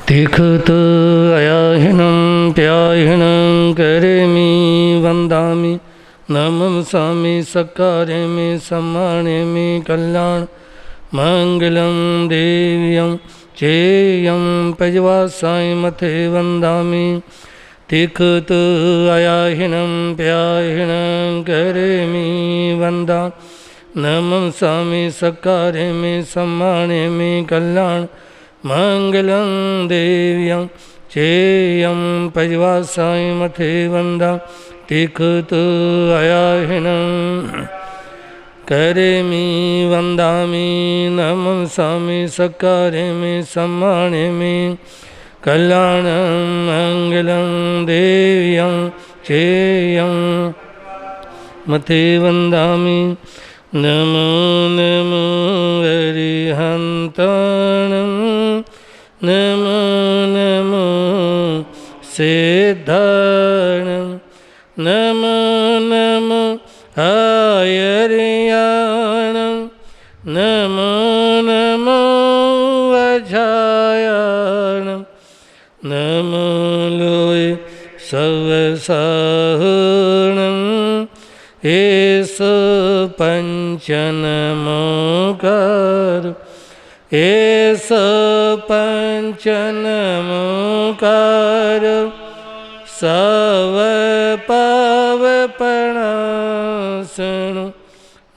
तीखत अयाहिनं प्याहिनं करेमि वन्दामि नमसामि सकारेमि सम्मानेमि कल्याण मंगलं देव्यं चेयं पजवासाय मथे वन्दामि तीखत अयाहिनं प्याहिनं करेमि वन्दामि नमसामि सकारेमि सम्मानेमि कल्याण मंगलं देव्यं चेयं पजवासाय मथे वन्दामि तीखत अयाहिनं करेमि वन्दामि नमसामि सकारेमि सम्मानेमि कल्याणं मंगलं देव्यं चेयं मथे वन्दामि नमो नमो अरिहन्ताणं नमो नमो सिद्धाणं नमो नमो आयर्याणं नमो नमो वज्रायाणं नमो लोय सवसाहणं एष पञ्चनमोकार एष पञ्चनमोकार सवपावपणासनं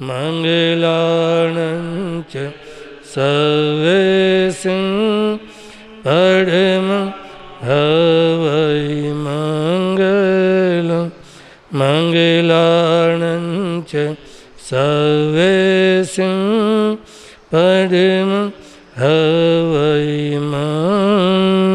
मङ्गलानं च सर्वेषां परमं हवै मङ्गलं मङ्गलानं च सर्वेषां परमं हवै मङ्गलम्।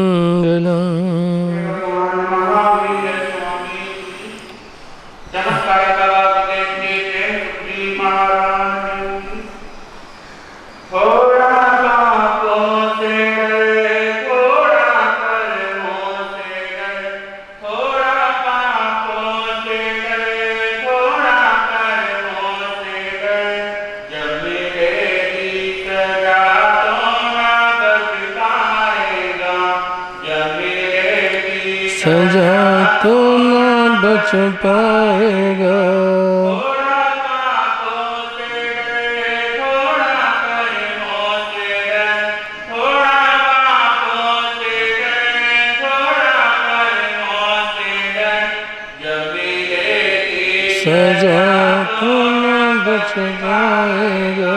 सजा तो न बच पाएगा सजा तो न बच पाएगा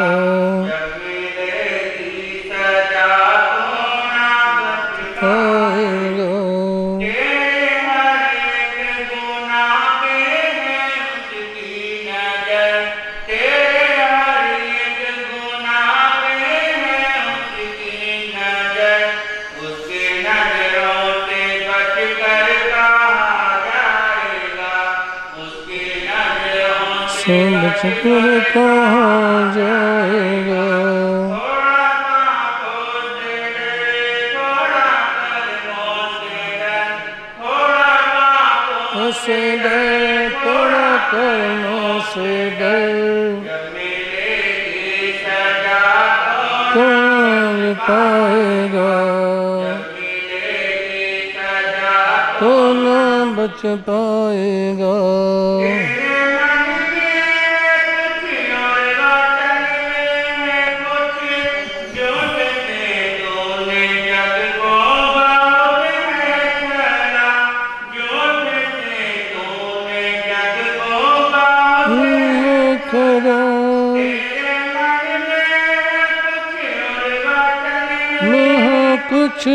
बचकर कहाँ जाएगा से डर थोड़ा कर्मों से डर कौन पाएगा तो न बच पाएगा। कुछ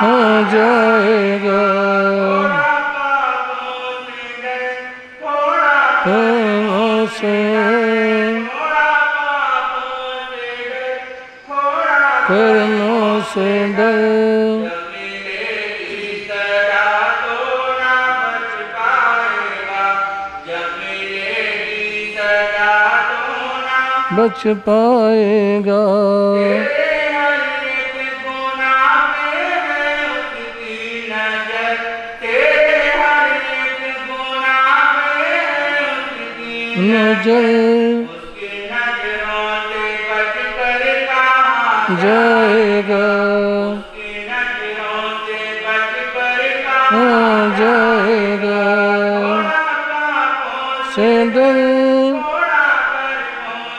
हो जाएगा कर्मों से डर बच पाएगा। नजर जाएगा, जाएगा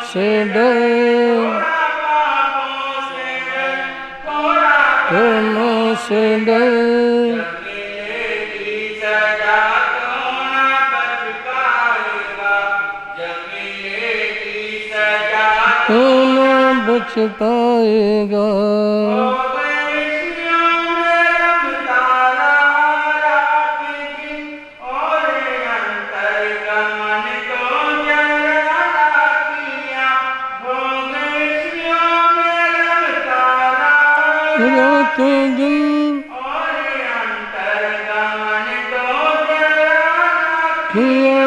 से डर कर्मों से डर तो न बच पाएगा। रातों दिन किया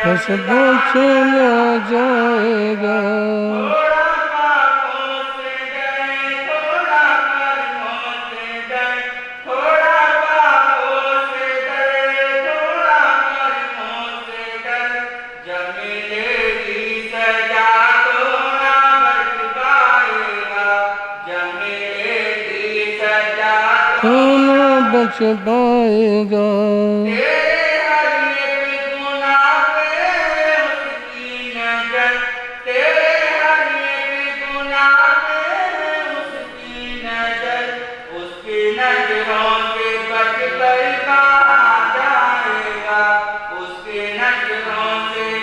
बस चला जाएगा। तो न बच पाएगा।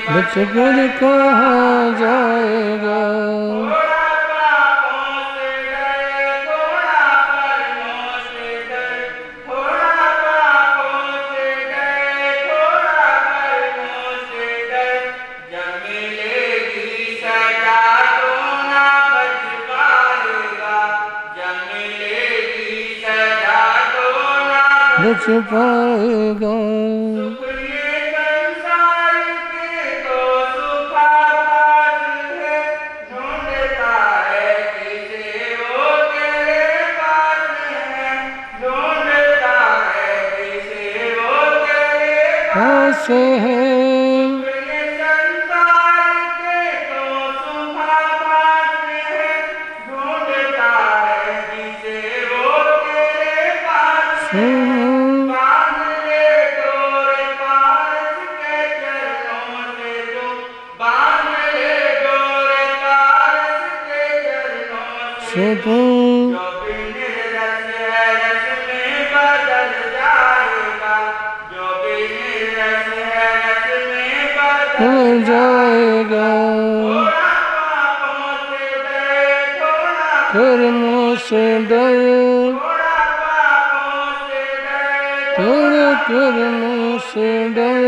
बच कर कहाँ जाएगा। बच पाएगा। से है हो जाएगा। कर्मों से डर थोड़ा कर्मों से डर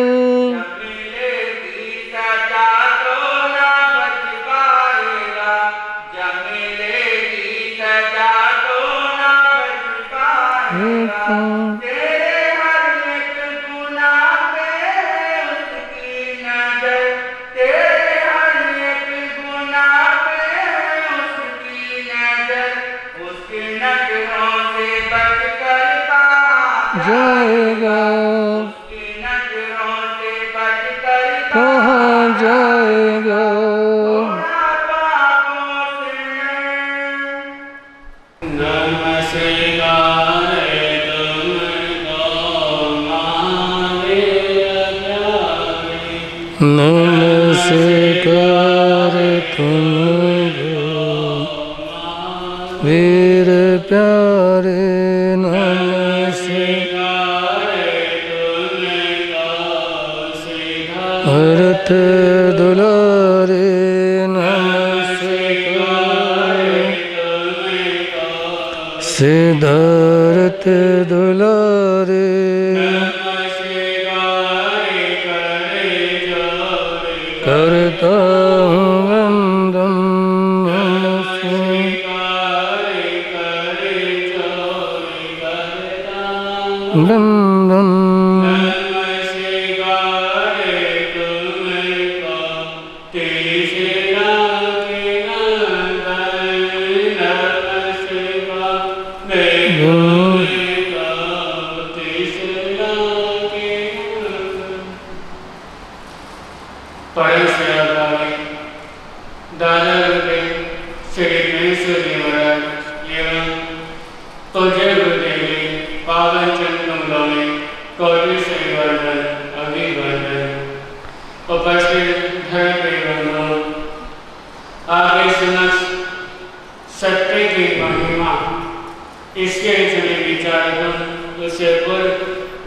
जाएगा। कहाँ जाएगा। नमस्कार तुमको वीर प्यारे। भरत दुलारे नमस्कार। सिद्धार्थ दुलारे बंधन इसके विषय विचार उसे पर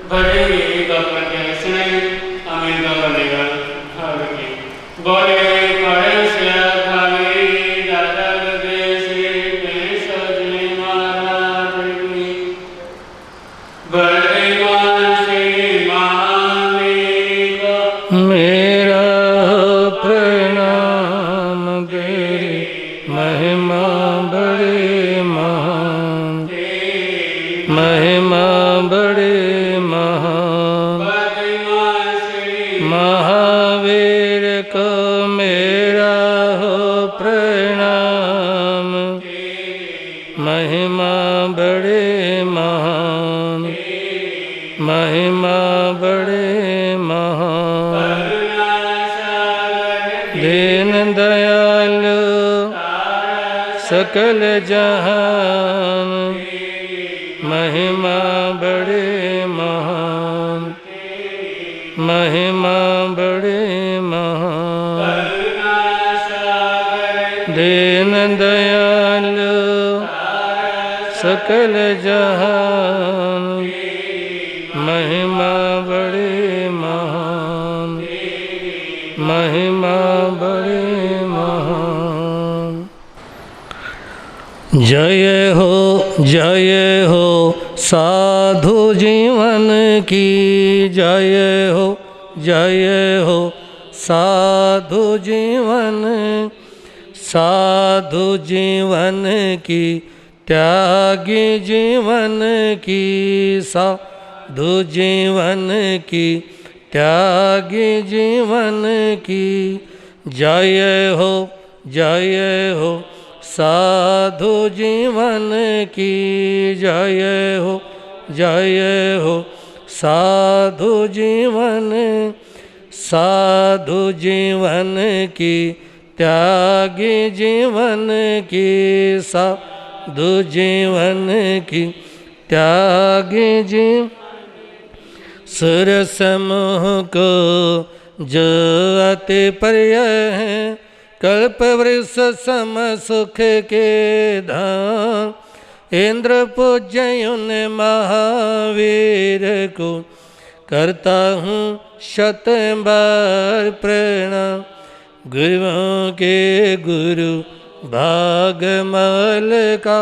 भरेंगे एक अपने सुने अमीर का बनेगा भाग की बोले पढ़े से भागे दादा गए से सजने महाराज की बड़े मान से महामेगा मेरा प्रणाम तेरी महिमा बड़े महान महिमा बड़े महान महावीर को मेरा हो प्रणाम महिमा बड़े महान महिमा बड़े महान दीन दयालु सकल जहान महिमा बड़े महान महिमा बड़े महान दीन दयालु सकल जहान महिमा बड़े महान महिमा बड़े महान। जय हो साधु जीवन की जय हो साधु जीवन की त्यागी जीवन की साधु जीवन की त्यागी जीवन की जय हो साधु जीवन की जय हो साधु जीवन की त्यागी जीवन की साधु जीवन की त्यागी जीवन सुर समूह को जो अति प्रिय है कल्प वृक्ष सम सुख के धाम इंद्र पूज्य उन महावीर को करता हूँ शत बार प्रणाम गुरुओं के गुरु भागमल का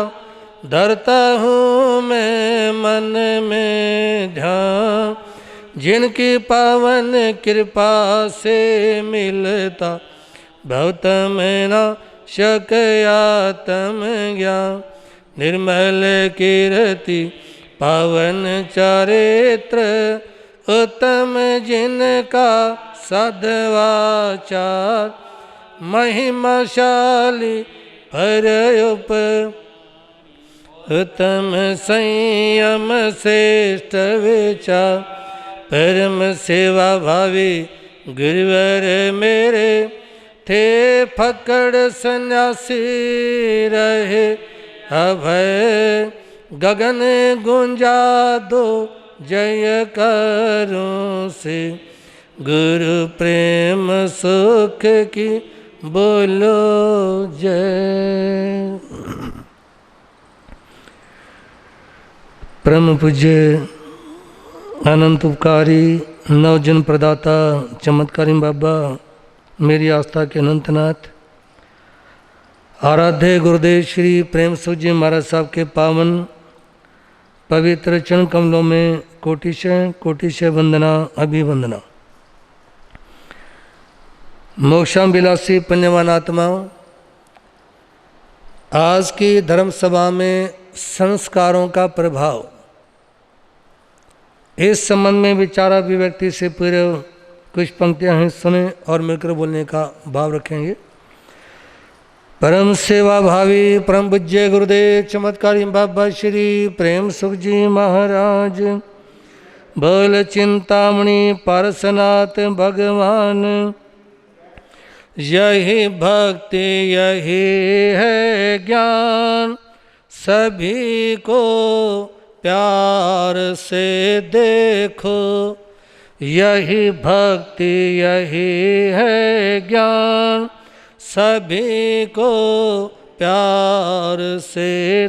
धरता हूँ मैं मन में ध्यान जिनकी पावन कृपा से मिलता भवतम नाशकयातम ज्ञान निर्मल कीर्ति पावन चारित्र उत्तम जिनका सद्वाचार महिमाशाली परयुप उत्तम संयम श्रेष्ठ विचार परम सेवा भावी गुरुवर मेरे थे फकड़ सन्यासी रहे अभय गगन गुंजा दो जय करूं से गुरु प्रेम सुख की बोलो जय। परम पूज्य अनंत उपकारी नवजन प्रदाता चमत्कारी बाबा मेरी आस्था के अनंतनाथ आराध्य गुरुदेव श्री प्रेम सुख जी महाराज साहब के पावन पवित्र चरण कमलों में कोटिशय वंदना अभिवंदना। मोक्षाम विलासी पुण्यवान आत्माओं, आज की धर्म सभा में संस्कारों का प्रभाव इस संबंध में विचारा अभिव्यक्ति से पूर्व कुछ पंक्तियां हैं, सुने और मिलकर बोलने का भाव रखेंगे। परम सेवा भावी परम पूज्य गुरुदेव चमत्कारी बाबा श्री प्रेम सुख जी महाराज, बोल चिंतामणि पारसनाथ भगवान, यही भक्ति यही है ज्ञान, सभी को प्यार से देखो, यही भक्ति यही है ज्ञान, सभी को प्यार से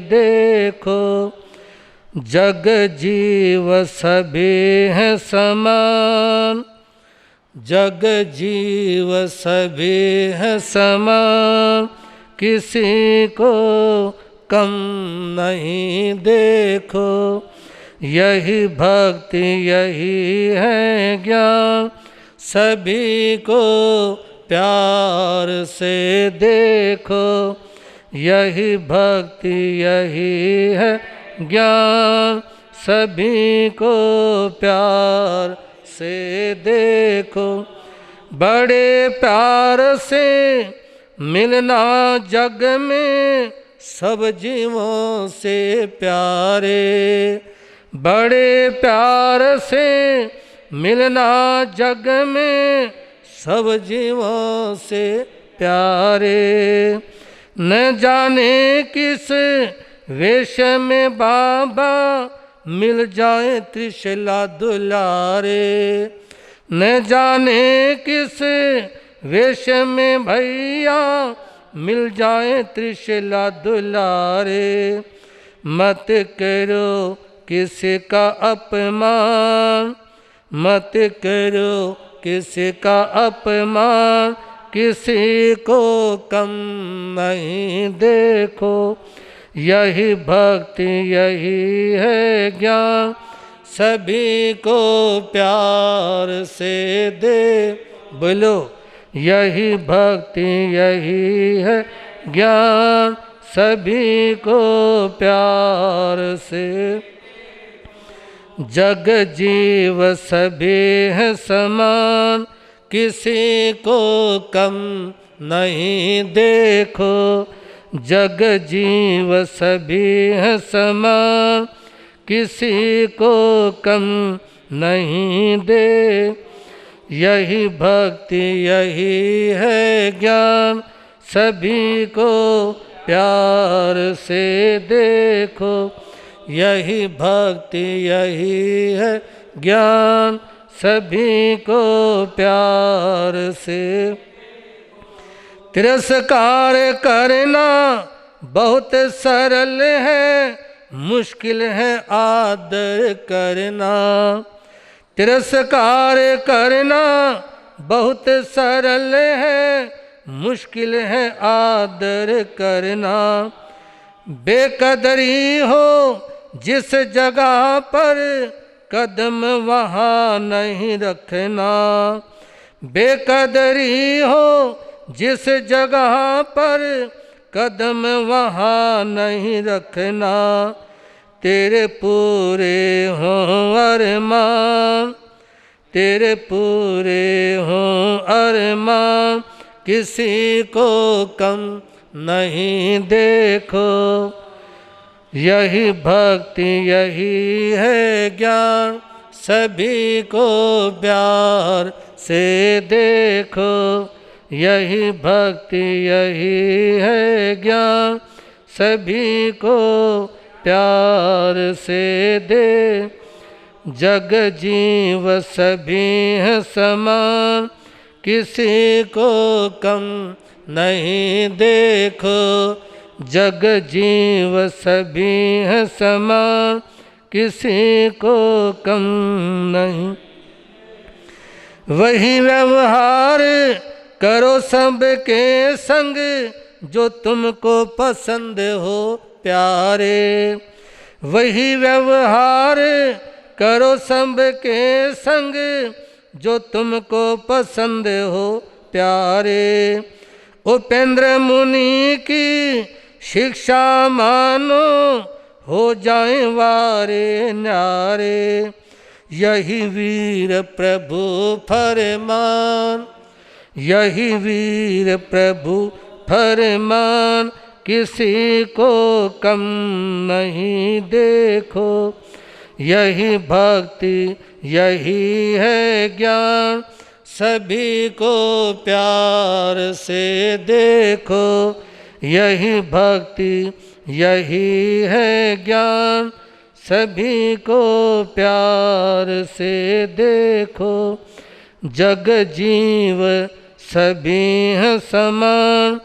देखो, जग जीव सभी हैं समान, जग जीव सभी हैं समान, किसी को कम नहीं देखो, यही भक्ति यही है ज्ञान, सभी को प्यार से देखो, यही भक्ति यही है ज्ञान, सभी को प्यार से देखो। बड़े प्यार से मिलना जग में सब जीवों से प्यारे, बड़े प्यार से मिलना जग में सब जीवों से प्यारे, न जाने किस वेश में बाबा मिल जाए त्रिशला दुलारे, न जाने किस वेश में भैया मिल जाए त्रिशला दुलारे, मत करो किसी का अपमान, मत करो किसी का अपमान, किसी को कम नहीं देखो, यही भक्ति यही है ज्ञान, सभी को प्यार से दे। बोलो यही भक्ति यही है ज्ञान, सभी को प्यार से। जग जीव सभी है समान, किसी को कम नहीं देखो, जग जीव सभी है समान, किसी को कम नहीं दे, यही भक्ति यही है ज्ञान, सभी को प्यार से देखो, यही भक्ति यही है ज्ञान, सभी को प्यार से। तिरस्कार करना बहुत सरल है, मुश्किल है आदर करना, तिरस्कार करना बहुत सरल है, मुश्किल है आदर करना, बेकदरी हो जिस जगह पर कदम वहाँ नहीं रखना, बेकदरी हो जिस जगह पर कदम वहाँ नहीं रखना, तेरे पूरे हों अरमान, तेरे पूरे हों अरमान, किसी को कम नहीं देखो, यही भक्ति यही है ज्ञान, सभी को प्यार से देखो, यही भक्ति यही है ज्ञान, सभी को प्यार से दे। जग जीव सभी है समान, किसी को कम नहीं देखो, जग जीव सभी है समान, किसी को कम नहीं। वही व्यवहार करो सबके संग, जो तुमको पसंद हो प्यारे, वही व्यवहार करो सबके संग, जो तुमको पसंद हो प्यारे। उपेंद्र मुनि की शिक्षा मानो, हो जाए वारे न्यारे, यही वीर प्रभु फरमान, यही वीर प्रभु फरमान, किसी को कम नहीं देखो। यही भक्ति यही है ज्ञान, सभी को प्यार से देखो। यही भक्ति यही है ज्ञान, सभी को प्यार से देखो। जग जीव सभी हैं समान,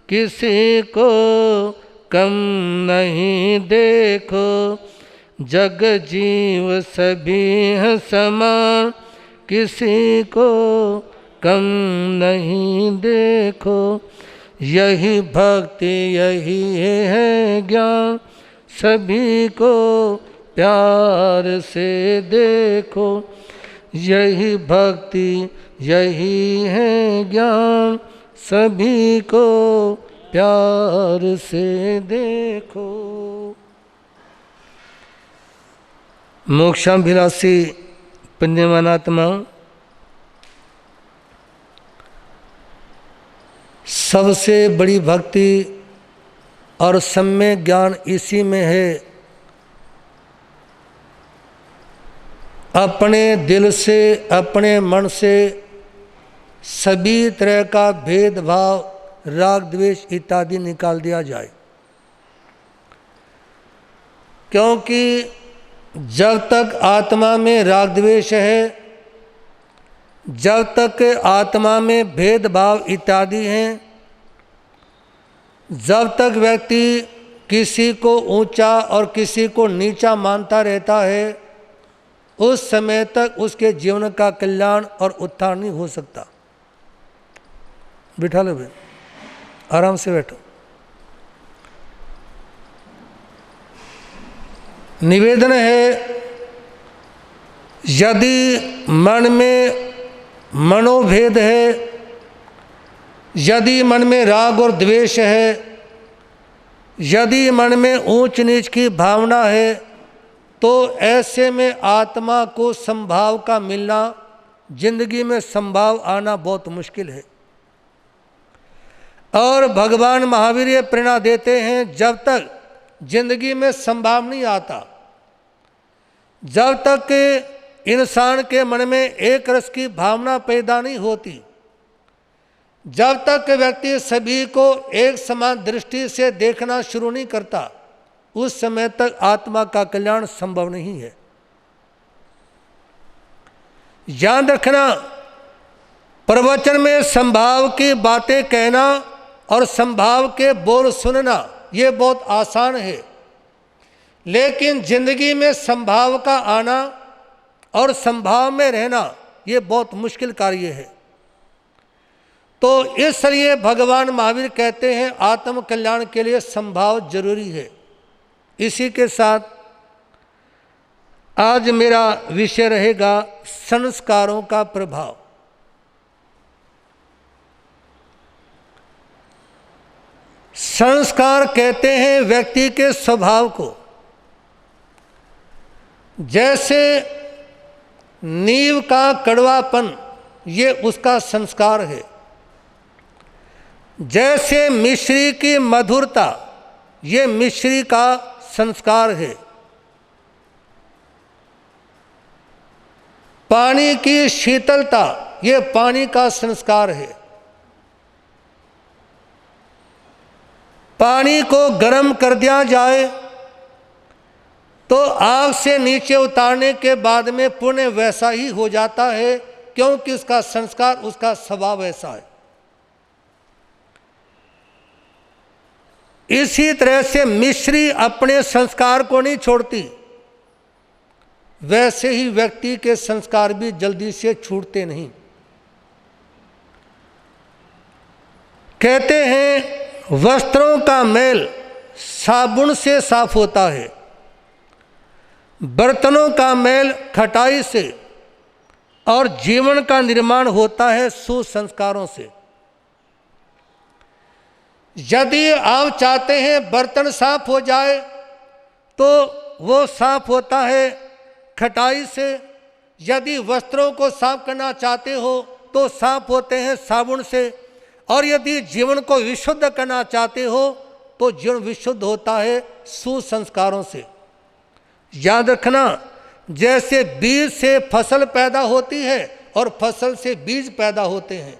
किसी को कम नहीं देखो। जग जीव सभी हैं समान, किसी को कम नहीं देखो। यही भक्ति यही है ज्ञान, सभी को प्यार से देखो। यही भक्ति यही है ज्ञान, सभी को प्यार से देखो। मोक्षाभिलाषी पुण्यवान आत्मा, सबसे बड़ी भक्ति और सम्यक ज्ञान इसी में है। अपने दिल से, अपने मन से सभी तरह का भेदभाव, राग द्वेष इत्यादि निकाल दिया जाए। क्योंकि जब तक आत्मा में राग द्वेष है, जब तक आत्मा में भेदभाव इत्यादि हैं, जब तक व्यक्ति किसी को ऊंचा और किसी को नीचा मानता रहता है, उस समय तक उसके जीवन का कल्याण और उत्थान नहीं हो सकता। बिठा लो भाई, आराम से बैठो। निवेदन है, यदि मन में मनोभेद है, यदि मन में राग और द्वेष है, यदि मन में ऊंच नीच की भावना है, तो ऐसे में आत्मा को संभाव का मिलना, जिंदगी में संभाव आना बहुत मुश्किल है। और भगवान महावीर ये प्रेरणा देते हैं, जब तक जिंदगी में संभाव नहीं आता, जब तक इंसान के मन में एक रस की भावना पैदा नहीं होती, जब तक व्यक्ति सभी को एक समान दृष्टि से देखना शुरू नहीं करता, उस समय तक आत्मा का कल्याण संभव नहीं है। याद रखना, प्रवचन में संभाव की बातें कहना और संभाव के बोल सुनना ये बहुत आसान है, लेकिन जिंदगी में संभाव का आना और संभाव में रहना ये बहुत मुश्किल कार्य है। तो इसलिए भगवान महावीर कहते हैं आत्म कल्याण के लिए संभाव जरूरी है। इसी के साथ आज मेरा विषय रहेगा संस्कारों का प्रभाव। संस्कार कहते हैं व्यक्ति के स्वभाव को। जैसे नींव का कड़वापन ये उसका संस्कार है, जैसे मिश्री की मधुरता ये मिश्री का संस्कार है, पानी की शीतलता ये पानी का संस्कार है, पानी को गर्म कर दिया जाए तो आग से नीचे उतारने के बाद में पुण्य वैसा ही हो जाता है, क्योंकि उसका संस्कार, उसका स्वभाव ऐसा है। इसी तरह से मिश्री अपने संस्कार को नहीं छोड़ती, वैसे ही व्यक्ति के संस्कार भी जल्दी से छूटते नहीं। कहते हैं वस्त्रों का मैल साबुन से साफ होता है, बर्तनों का मैल खटाई से, और जीवन का निर्माण होता है सुसंस्कारों से। यदि आप चाहते हैं बर्तन साफ हो जाए तो वो साफ होता है खटाई से, यदि वस्त्रों को साफ करना चाहते हो तो साफ होते हैं साबुन से, और यदि जीवन को विशुद्ध करना चाहते हो तो जीवन विशुद्ध होता है सुसंस्कारों से। याद रखना, जैसे बीज से फसल पैदा होती है और फसल से बीज पैदा होते हैं,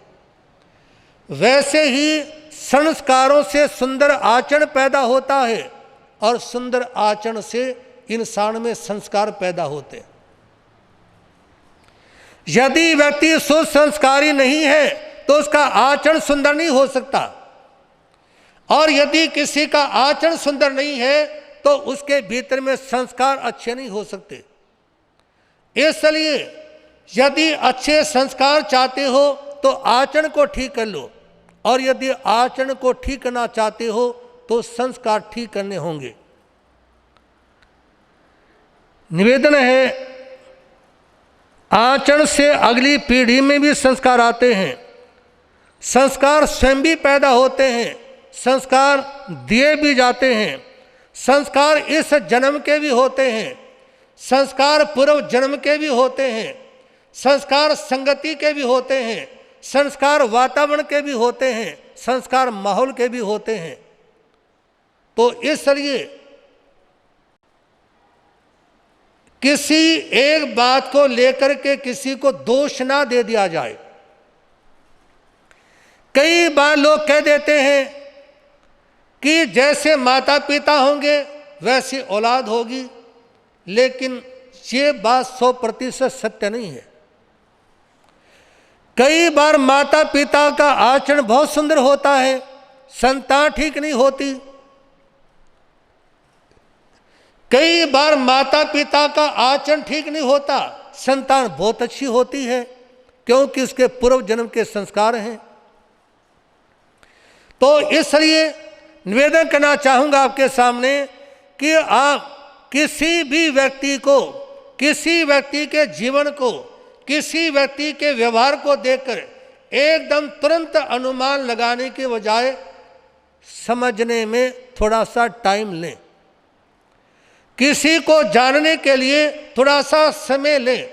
वैसे ही संस्कारों से सुंदर आचरण पैदा होता है और सुंदर आचरण से इंसान में संस्कार पैदा होते हैं। यदि व्यक्ति सुसंस्कारी नहीं है तो उसका आचरण सुंदर नहीं हो सकता, और यदि किसी का आचरण सुंदर नहीं है तो उसके भीतर में संस्कार अच्छे नहीं हो सकते। इसलिए यदि अच्छे संस्कार चाहते हो तो आचरण को ठीक कर लो, और यदि आचरण को ठीक करना चाहते हो तो संस्कार ठीक करने होंगे। निवेदन है, आचरण से अगली पीढ़ी में भी संस्कार आते हैं। संस्कार स्वयं भी पैदा होते हैं, संस्कार दिए भी जाते हैं। संस्कार इस जन्म के भी होते हैं, संस्कार पूर्व जन्म के भी होते हैं, संस्कार संगति के भी होते हैं, संस्कार वातावरण के भी होते हैं, संस्कार माहौल के भी होते हैं। तो इसलिए किसी एक बात को लेकर के किसी को दोष ना दे दिया जाए। कई बार लोग कह देते हैं कि जैसे माता पिता होंगे वैसी औलाद होगी, लेकिन ये बात 100% सत्य नहीं है। कई बार माता पिता का आचरण बहुत सुंदर होता है, संतान ठीक नहीं होती। कई बार माता पिता का आचरण ठीक नहीं होता, संतान बहुत अच्छी होती है, क्योंकि उसके पूर्व जन्म के संस्कार हैं। तो इसलिए निवेदन करना चाहूँगा आपके सामने कि आप किसी भी व्यक्ति को, किसी व्यक्ति के जीवन को, किसी व्यक्ति के व्यवहार को देखकर एकदम तुरंत अनुमान लगाने के बजाय समझने में थोड़ा सा टाइम लें। किसी को जानने के लिए थोड़ा सा समय लें।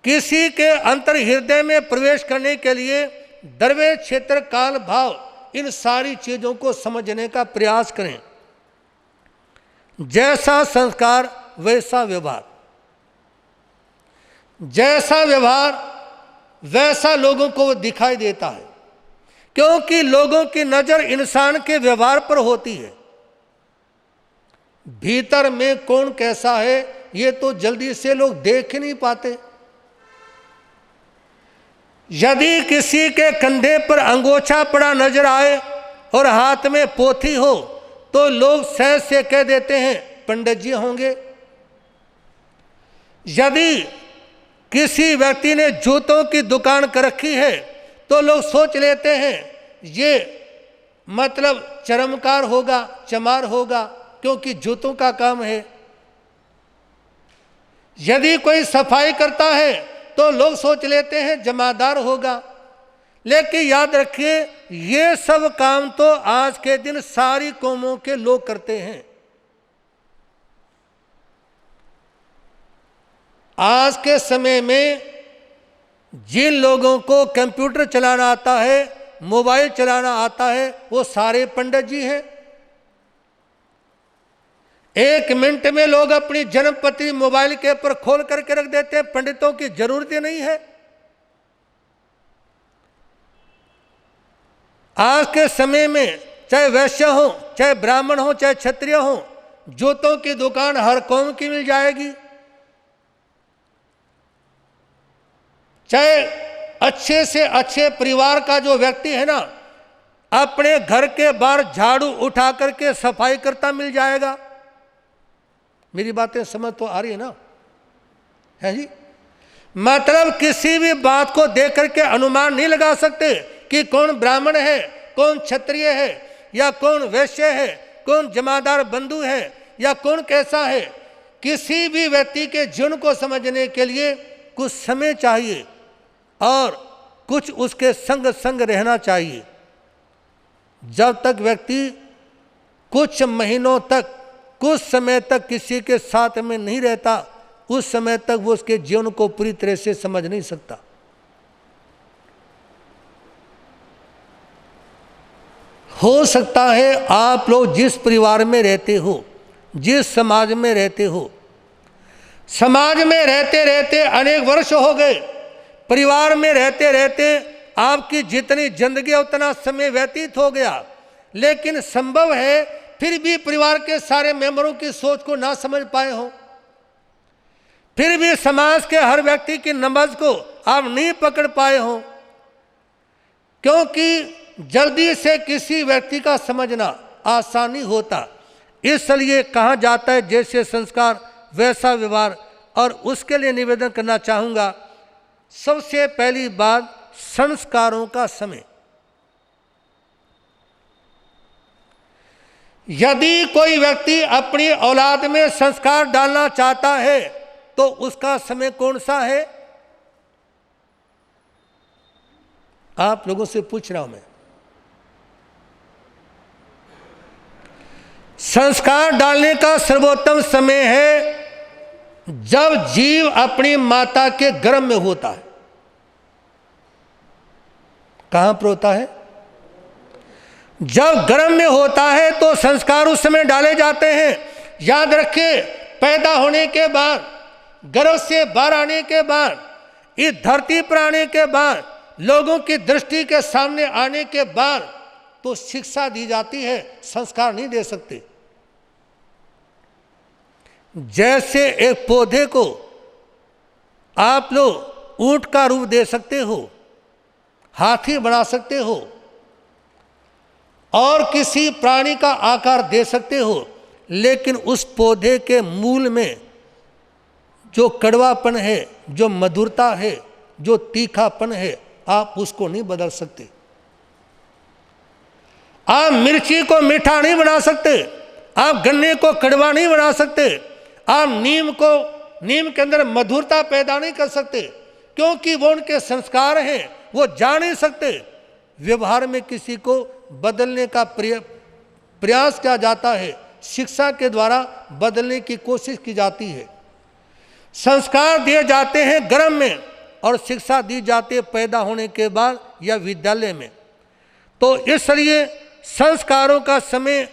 किसी के अंतर हृदय में प्रवेश करने के लिए द्रव्य, क्षेत्र, काल, भाव, इन सारी चीज़ों को समझने का प्रयास करें। जैसा संस्कार वैसा व्यवहार, जैसा व्यवहार वैसा लोगों को दिखाई देता है, क्योंकि लोगों की नज़र इंसान के व्यवहार पर होती है। भीतर में कौन कैसा है ये तो जल्दी से लोग देख ही नहीं पाते। यदि किसी के कंधे पर अंगोछा पड़ा नजर आए और हाथ में पोथी हो तो लोग सहज से कह देते हैं पंडित जी होंगे। यदि किसी व्यक्ति ने जूतों की दुकान कर रखी है तो लोग सोच लेते हैं ये मतलब चर्मकार होगा, चमार होगा, क्योंकि जूतों का काम है। यदि कोई सफाई करता है तो लोग सोच लेते हैं जमादार होगा। लेकिन याद रखिए, ये सब काम तो आज के दिन सारी कौमों के लोग करते हैं। आज के समय में जिन लोगों को कंप्यूटर चलाना आता है, मोबाइल चलाना आता है, वो सारे पंडित जी हैं। 1 मिनट में लोग अपनी जन्मपत्री मोबाइल के ऊपर खोल करके रख देते हैं। पंडितों की जरूरत ही नहीं है। आज के समय में चाहे वैश्य हो, चाहे ब्राह्मण हो, चाहे क्षत्रिय हो, जूतों की दुकान हर कौम की मिल जाएगी। चाहे अच्छे से अच्छे परिवार का जो व्यक्ति है ना, अपने घर के बाहर झाड़ू उठा करके सफाई करता मिल जाएगा। मेरी बातें समझ तो आ रही है ना? है जी। मतलब किसी भी बात को देख करके अनुमान नहीं लगा सकते कि कौन ब्राह्मण है, कौन क्षत्रिय है, या कौन वैश्य है, कौन जमादार बंधु है, या कौन कैसा है। किसी भी व्यक्ति के जीवन को समझने के लिए कुछ समय चाहिए और कुछ उसके संग संग रहना चाहिए। जब तक व्यक्ति कुछ महीनों तक, कुछ समय तक किसी के साथ में नहीं रहता, उस समय तक वो उसके जीवन को पूरी तरह से समझ नहीं सकता। हो सकता है आप लोग जिस परिवार में रहते हो, जिस समाज में रहते हो, समाज में रहते रहते अनेक वर्ष हो गए, परिवार में रहते रहते आपकी जितनी जिंदगी उतना समय व्यतीत हो गया, लेकिन संभव है फिर भी परिवार के सारे मेंबरों की सोच को ना समझ पाए हो, फिर भी समाज के हर व्यक्ति की नब्ज को आप नहीं पकड़ पाए हो, क्योंकि जल्दी से किसी व्यक्ति का समझना आसान नहीं होता। इसलिए कहा जाता है जैसे संस्कार वैसा व्यवहार, और उसके लिए निवेदन करना चाहूँगा, सबसे पहली बात संस्कारों का समय। यदि कोई व्यक्ति अपनी औलाद में संस्कार डालना चाहता है तो उसका समय कौन सा है? आप लोगों से पूछ रहा हूं मैं। संस्कार डालने का सर्वोत्तम समय है जब जीव अपनी माता के गर्भ में होता है। कहां पर होता है? जब गर्भ में होता है तो संस्कार उस समय डाले जाते हैं। याद रखिए, पैदा होने के बाद, गर्भ से बाहर आने के बाद, इस धरती पर आने के बाद, लोगों की दृष्टि के सामने आने के बाद तो शिक्षा दी जाती है, संस्कार नहीं दे सकते। जैसे एक पौधे को आप लोग ऊंट का रूप दे सकते हो, हाथी बना सकते हो और किसी प्राणी का आकार दे सकते हो, लेकिन उस पौधे के मूल में जो कड़वापन है, जो मधुरता है, जो तीखापन है, आप उसको नहीं बदल सकते। आप मिर्ची को मीठा नहीं बना सकते, आप गन्ने को कड़वा नहीं बना सकते, आप नीम के अंदर मधुरता पैदा नहीं कर सकते, क्योंकि वो उनके संस्कार हैं, वो जा नहीं सकते। व्यवहार में किसी को बदलने का प्रयास किया जाता है, शिक्षा के द्वारा बदलने की कोशिश की जाती है। संस्कार दिए जाते हैं गर्भ में और शिक्षा दी जाती है पैदा होने के बाद या विद्यालय में। तो इसलिए संस्कारों का समय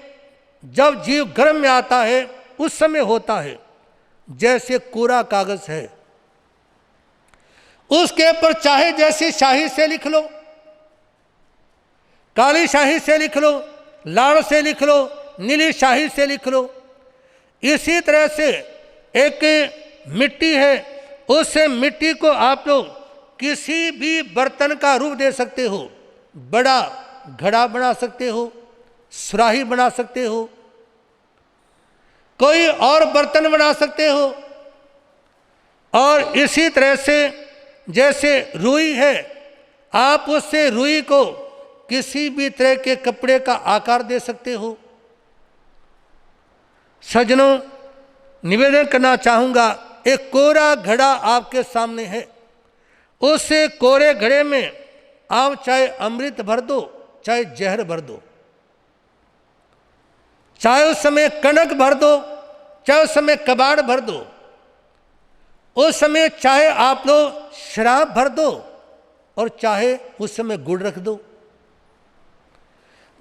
जब जीव गर्भ में आता है उस समय होता है। जैसे कोरा कागज है, उसके ऊपर चाहे जैसी शाही से लिख लो, काली शाही से लिख लो, लाल से लिख लो, नीली शाही से लिख लो। इसी तरह से एक मिट्टी है, उससे मिट्टी को आप लोग किसी भी बर्तन का रूप दे सकते हो। बड़ा घड़ा बना सकते हो, सुराही बना सकते हो, कोई और बर्तन बना सकते हो। और इसी तरह से जैसे रुई है, आप उससे रुई को किसी भी तरह के कपड़े का आकार दे सकते हो। सज्जनों, निवेदन करना चाहूँगा, एक कोरा घड़ा आपके सामने है, उस कोरे घड़े में आप चाहे अमृत भर दो, चाहे जहर भर दो, चाहे उस समय कनक भर दो, चाहे उस समय कबाड़ भर दो, उस समय चाहे आप लोग शराब भर दो और चाहे उस समय गुड़ रख दो।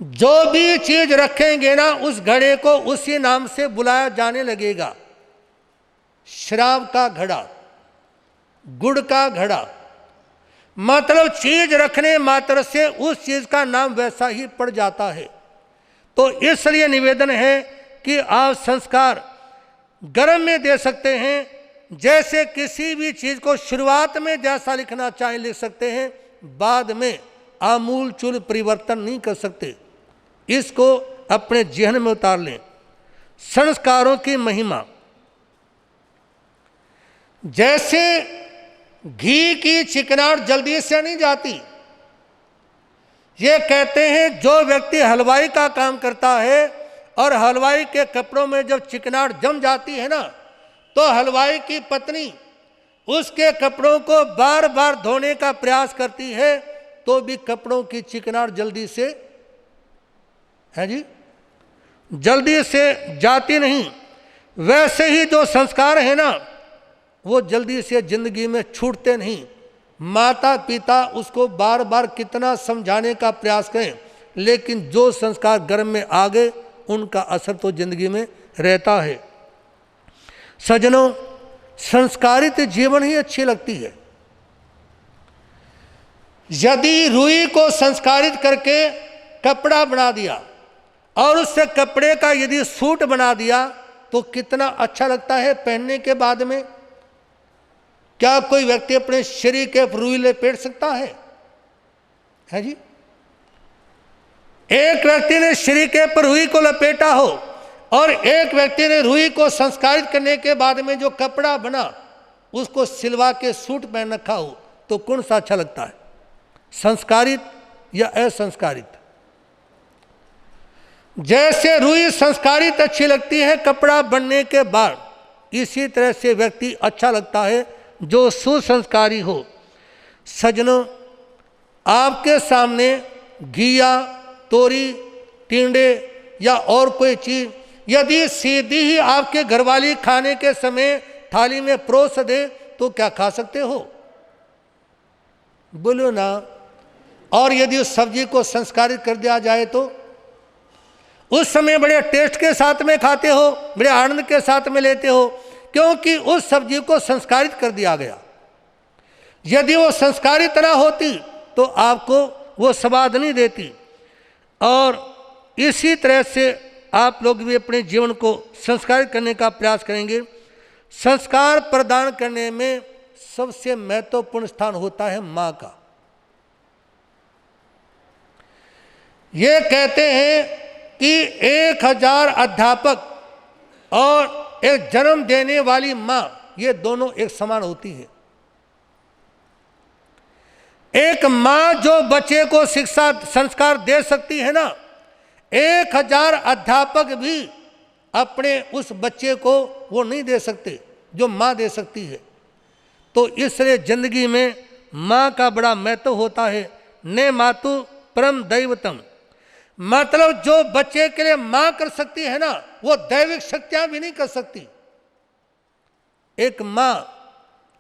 जो भी चीज रखेंगे ना, उस घड़े को उसी नाम से बुलाया जाने लगेगा। शराब का घड़ा, गुड़ का घड़ा, मतलब चीज रखने मात्र से उस चीज का नाम वैसा ही पड़ जाता है। तो इसलिए निवेदन है कि आप संस्कार गर्भ में दे सकते हैं। जैसे किसी भी चीज को शुरुआत में जैसा लिखना चाहे लिख सकते हैं, बाद में आमूल चूल परिवर्तन नहीं कर सकते। इसको अपने जहन में उतार लें। संस्कारों की महिमा, जैसे घी की चिकनाहट जल्दी से नहीं जाती। ये कहते हैं जो व्यक्ति हलवाई का काम करता है और हलवाई के कपड़ों में जब चिकनाहट जम जाती है ना, तो हलवाई की पत्नी उसके कपड़ों को बार बार धोने का प्रयास करती है, तो भी कपड़ों की चिकनाहट जल्दी से है जी, जल्दी से जाती नहीं। वैसे ही जो संस्कार है ना, वो जल्दी से जिंदगी में छूटते नहीं। माता पिता उसको बार बार कितना समझाने का प्रयास करें, लेकिन जो संस्कार गर्भ में आ गए उनका असर तो जिंदगी में रहता है। सज्जनों, संस्कारित जीवन ही अच्छी लगती है। यदि रुई को संस्कारित करके कपड़ा बना दिया और उससे कपड़े का यदि सूट बना दिया तो कितना अच्छा लगता है पहनने के बाद में। क्या कोई व्यक्ति अपने शरीर के रुई लपेट सकता है जी? एक व्यक्ति ने शरीर के पर रुई को लपेटा हो और एक व्यक्ति ने रुई को संस्कारित करने के बाद में जो कपड़ा बना उसको सिलवा के सूट पहन रखा हो, तो कौन सा अच्छा लगता है, संस्कारित या असंस्कारित? जैसे रुई संस्कारित अच्छी लगती है कपड़ा बनने के बाद, इसी तरह से व्यक्ति अच्छा लगता है जो सुसंस्कारी हो। सज्जनों, आपके सामने घिया, तोरी, टिंडे या और कोई चीज यदि सीधी ही आपके घरवाली खाने के समय थाली में परोस दे तो क्या खा सकते हो? बोलो ना। और यदि उस सब्जी को संस्कारित कर दिया जाए तो उस समय बड़े टेस्ट के साथ में खाते हो, बड़े आनंद के साथ में लेते हो, क्योंकि उस सब्जी को संस्कारित कर दिया गया। यदि वो संस्कारित ना होती तो आपको वो स्वाद नहीं देती। और इसी तरह से आप लोग भी अपने जीवन को संस्कारित करने का प्रयास करेंगे। संस्कार प्रदान करने में सबसे महत्वपूर्ण स्थान होता है माँ का। ये कहते हैं कि 1000 अध्यापक और एक जन्म देने वाली माँ, ये दोनों एक समान होती है। एक माँ जो बच्चे को शिक्षा संस्कार दे सकती है ना, 1000 अध्यापक भी अपने उस बच्चे को वो नहीं दे सकते जो माँ दे सकती है। तो इसलिए जिंदगी में माँ का बड़ा महत्व होता है। ने मातु परम दैवतम, मतलब जो बच्चे के लिए माँ कर सकती है ना, वो दैविक शक्तियां भी नहीं कर सकती। एक माँ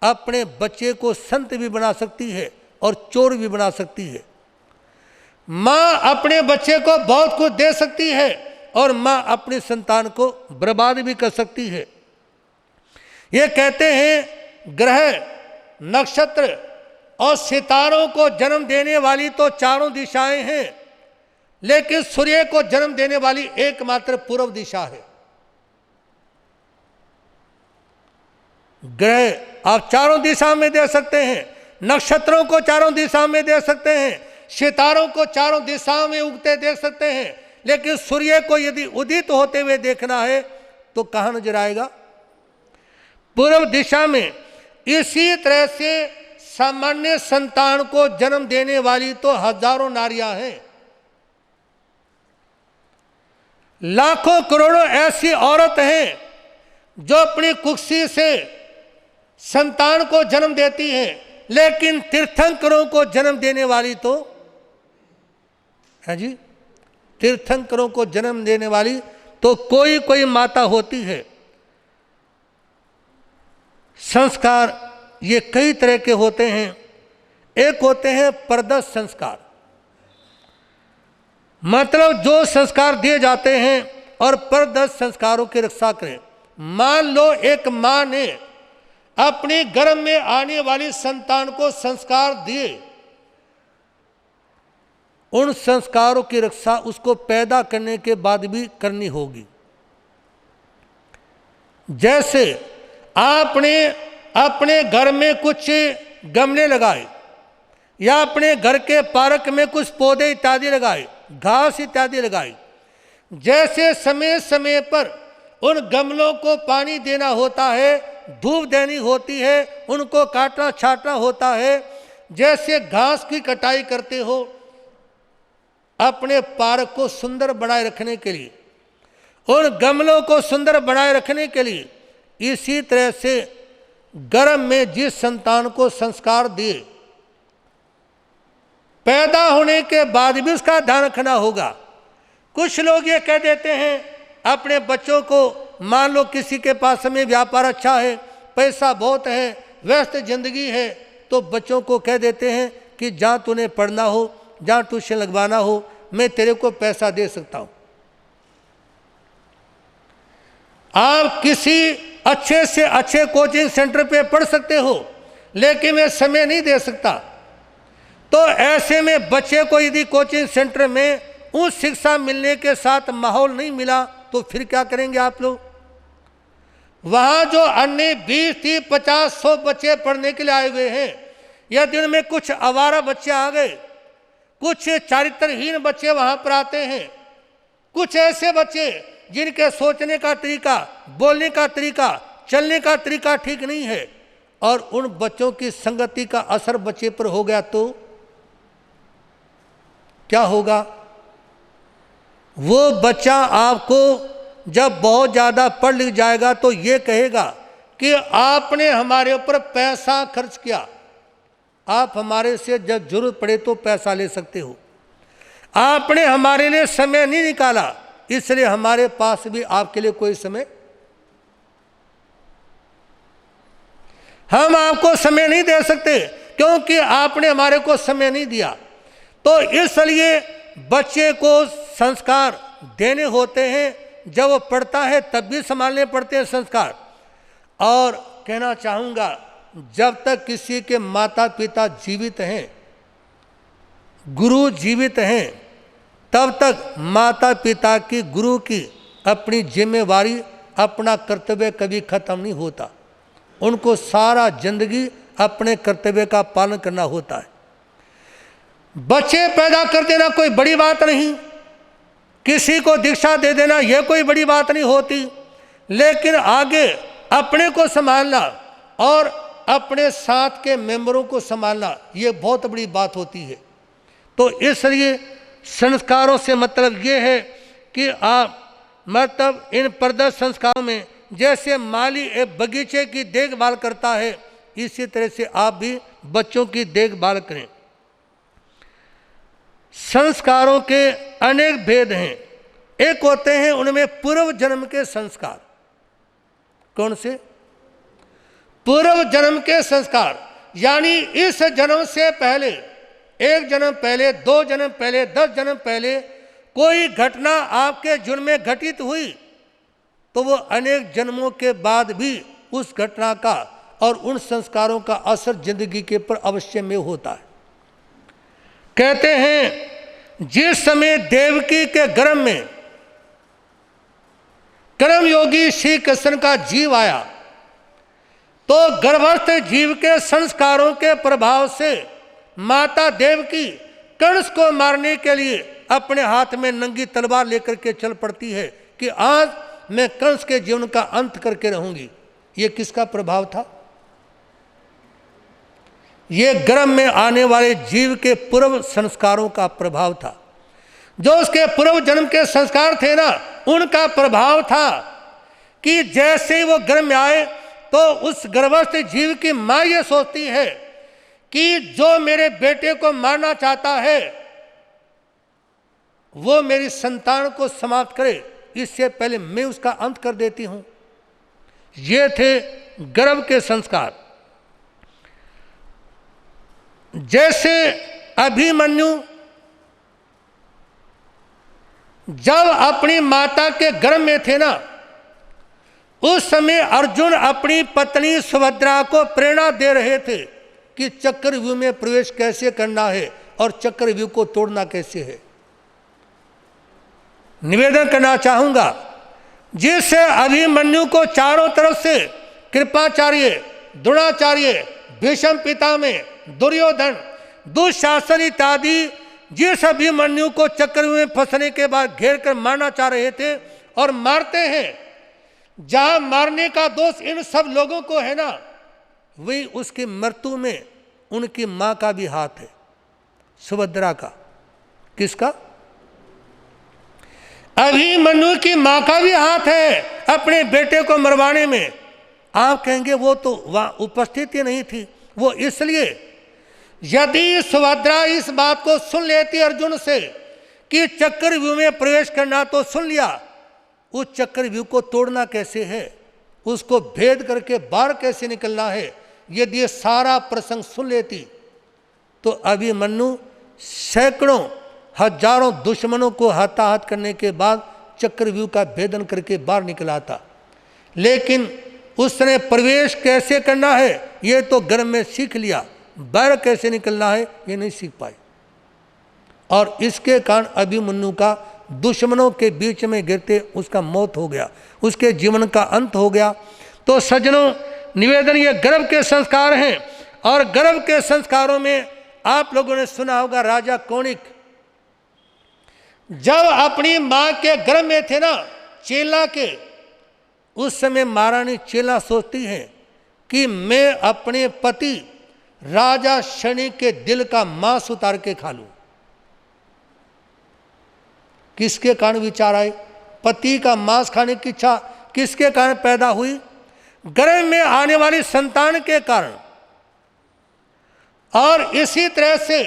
अपने बच्चे को संत भी बना सकती है और चोर भी बना सकती है। माँ अपने बच्चे को बहुत कुछ दे सकती है और माँ अपने संतान को बर्बाद भी कर सकती है। ये कहते हैं ग्रह, नक्षत्र और सितारों को जन्म देने वाली तो चारों दिशाएं हैं, लेकिन सूर्य को जन्म देने वाली एकमात्र पूर्व दिशा है। ग्रह आप चारों दिशा में दे सकते हैं, नक्षत्रों को चारों दिशा में दे सकते हैं, सितारों को चारों दिशाओं में उगते देख सकते हैं, लेकिन सूर्य को यदि उदित होते हुए देखना है तो कहाँ नजर आएगा? पूर्व दिशा में। इसी तरह से सामान्य संतान को जन्म देने वाली तो हजारों नारियां हैं, लाखों करोड़ों ऐसी औरत हैं जो अपनी कुक्षी से संतान को जन्म देती हैं, लेकिन तीर्थंकरों को जन्म देने वाली तो है जी, तीर्थंकरों को जन्म देने वाली तो कोई कोई माता होती है। संस्कार ये कई तरह के होते हैं। एक होते हैं प्रदत्त संस्कार, मतलब जो संस्कार दिए जाते हैं और प्रदत्त संस्कारों की रक्षा करें। मान लो एक माँ ने अपने गर्भ में आने वाली संतान को संस्कार दिए, उन संस्कारों की रक्षा उसको पैदा करने के बाद भी करनी होगी। जैसे आपने अपने घर में कुछ गमले लगाए या अपने घर के पार्क में कुछ पौधे इत्यादि लगाए, घास इत्यादि लगाई, जैसे समय समय पर उन गमलों को पानी देना होता है, धूप देनी होती है, उनको काटना छाटना होता है, जैसे घास की कटाई करते हो अपने पार्क को सुंदर बनाए रखने के लिए, उन गमलों को सुंदर बनाए रखने के लिए, इसी तरह से गर्भ में जिस संतान को संस्कार दिए, पैदा होने के बाद भी उसका ध्यान रखना होगा। कुछ लोग ये कह देते हैं अपने बच्चों को, मान लो किसी के पास में व्यापार अच्छा है पैसा बहुत है, व्यस्त जिंदगी है, तो बच्चों को कह देते हैं कि जहाँ तूने पढ़ना हो, जहाँ ट्यूशन लगवाना हो, मैं तेरे को पैसा दे सकता हूँ। आप किसी अच्छे से अच्छे कोचिंग सेंटर पे पढ़ सकते हो, लेकिन मैं समय नहीं दे सकता। तो ऐसे में बच्चे को यदि कोचिंग सेंटर में उस शिक्षा मिलने के साथ माहौल नहीं मिला तो फिर क्या करेंगे आप लोग? वहाँ जो अन्य 20, 30, 50, 100 बच्चे पढ़ने के लिए आए हुए हैं, यदि उनमें कुछ आवारा बच्चे आ गए, कुछ चारित्रहीन बच्चे वहाँ पर आते हैं, कुछ ऐसे बच्चे जिनके सोचने का तरीका, बोलने का तरीका, चलने का तरीका ठीक नहीं है, और उन बच्चों की संगति का असर बच्चे पर हो गया तो क्या होगा? वो बच्चा आपको जब बहुत ज़्यादा पढ़ लिख जाएगा तो ये कहेगा कि आपने हमारे ऊपर पैसा खर्च किया, आप हमारे से जब जरूरत पड़े तो पैसा ले सकते हो, आपने हमारे लिए समय नहीं निकाला, इसलिए हमारे पास भी आपके लिए कोई समय, हम आपको समय नहीं दे सकते क्योंकि आपने हमारे को समय नहीं दिया। तो इसलिए बच्चे को संस्कार देने होते हैं, जब वो पढ़ता है तब भी संभालने पड़ते हैं संस्कार। और कहना चाहूँगा, जब तक किसी के माता पिता जीवित हैं, गुरु जीवित हैं, तब तक माता पिता की, गुरु की अपनी जिम्मेवारी, अपना कर्तव्य कभी खत्म नहीं होता। उनको सारा जिंदगी अपने कर्तव्य का पालन करना होता है। बच्चे पैदा कर देना कोई बड़ी बात नहीं, किसी को दीक्षा दे देना यह कोई बड़ी बात नहीं होती, लेकिन आगे अपने को संभालना और अपने साथ के मेंबरों को संभालना ये बहुत बड़ी बात होती है। तो इसलिए संस्कारों से मतलब ये है कि आप मतलब इन प्रदत्त संस्कारों में जैसे माली एक बगीचे की देखभाल करता है, इसी तरह से आप भी बच्चों की देखभाल करें। संस्कारों के अनेक भेद हैं। एक होते हैं उनमें पूर्व जन्म के संस्कार। कौन से? पूर्व जन्म के संस्कार, यानी इस जन्म से पहले, 1 जन्म पहले, 2 जन्म पहले, 10 जन्म पहले कोई घटना आपके जीवन में घटित हुई तो वो अनेक जन्मों के बाद भी उस घटना का और उन संस्कारों का असर जिंदगी के पर अवश्य में होता है। कहते हैं जिस समय देवकी के गर्भ में कर्मयोगी श्री कृष्ण का जीव आया तो गर्भस्थ जीव के संस्कारों के प्रभाव से माता देवकी कंस को मारने के लिए अपने हाथ में नंगी तलवार लेकर के चल पड़ती है कि आज मैं कंस के जीवन का अंत करके रहूंगी। ये किसका प्रभाव था? ये गर्भ में आने वाले जीव के पूर्व संस्कारों का प्रभाव था। जो उसके पूर्व जन्म के संस्कार थे ना, उनका प्रभाव था कि जैसे ही वो गर्भ में आए तो उस गर्भस्थ जीव की मां ये सोचती है कि जो मेरे बेटे को मारना चाहता है वो मेरी संतान को समाप्त करे, इससे पहले मैं उसका अंत कर देती हूं। ये थे गर्भ के संस्कार। जैसे अभिमन्यु जब अपनी माता के गर्भ में थे ना, उस समय अर्जुन अपनी पत्नी सुभद्रा को प्रेरणा दे रहे थे कि चक्रव्यूह में प्रवेश कैसे करना है और चक्रव्यूह को तोड़ना कैसे है। निवेदन करना चाहूंगा, जिससे अभिमन्यु को चारों तरफ से कृपाचार्य, द्रोणाचार्य, भीष्म पितामह, दुर्योधन, दुशासन इत्यादि जिस अभिमन्यु को चक्रव्यूह में फंसने के बाद घेर कर मारना चाह रहे थे और मारते हैं, जहां मारने का दोष इन सब लोगों को है ना, वही उसकी मृत्यु में उनकी मां का भी हाथ है, सुभद्रा का। किसका? अभिमन्यु की मां का भी हाथ है अपने बेटे को मरवाने में। आप कहेंगे वो तो वहां उपस्थित ही नहीं थी। वो इसलिए, यदि सुभद्रा इस बात को सुन लेती अर्जुन से कि चक्रव्यूह में प्रवेश करना तो सुन लिया, उस चक्रव्यूह को तोड़ना कैसे है उसको भेद करके बाहर कैसे निकलना है, यदि ये सारा प्रसंग सुन लेती तो अभिमन्यु सैकड़ों हजारों दुश्मनों को हताहत करने के बाद चक्रव्यूह का भेदन करके बाहर निकला था। लेकिन उसने प्रवेश कैसे करना है ये तो गर्भ में सीख लिया, बाहर कैसे निकलना है ये नहीं सीख पाई, और इसके कारण अभिमन्यु का दुश्मनों के बीच में गिरते उसका मौत हो गया, उसके जीवन का अंत हो गया। तो सज्जनों, निवेदन ये गर्भ के संस्कार हैं, और गर्भ के संस्कारों में आप लोगों ने सुना होगा राजा कौणिक जब अपनी मां के गर्भ में थे ना चेला के, उस समय महारानी चेला सोचती है कि मैं अपने पति राजा शनि के दिल का मांस उतार के खा लूं। किसके कारण विचार आए? पति का मांस खाने की इच्छा किसके कारण पैदा हुई? गर्भ में आने वाली संतान के कारण। और इसी तरह से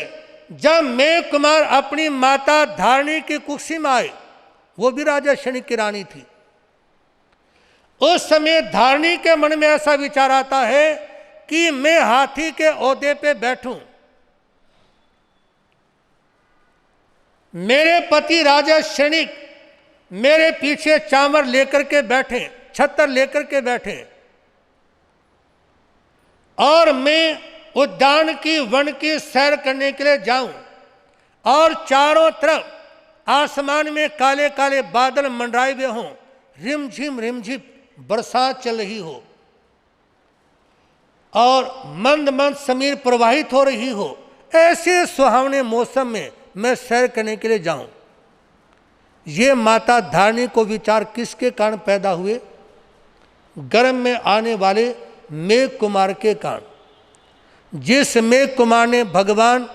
जब मेघ कुमार अपनी माता धारणी की कुक्षी में आए, वो भी राजा शनि की रानी थी, उस समय धारणी के मन में ऐसा विचार आता है कि मैं हाथी के ओहदे पे बैठूं, मेरे पति राजा शनि मेरे पीछे चामर लेकर के बैठे, छतर लेकर के बैठे, और मैं उद्यान की वन की सैर करने के लिए जाऊं, और चारों तरफ आसमान में काले काले बादल मंडराए हुए हों, रिमझिम बरसात चल रही हो, और मंद मंद समीर प्रवाहित हो रही हो, ऐसे सुहावने मौसम में मैं सैर करने के लिए जाऊं। ये माता धारणी को विचार किसके कारण पैदा हुए? गर्भ में आने वाले मेघ कुमार के कारण। जिस मेघ कुमार ने भगवान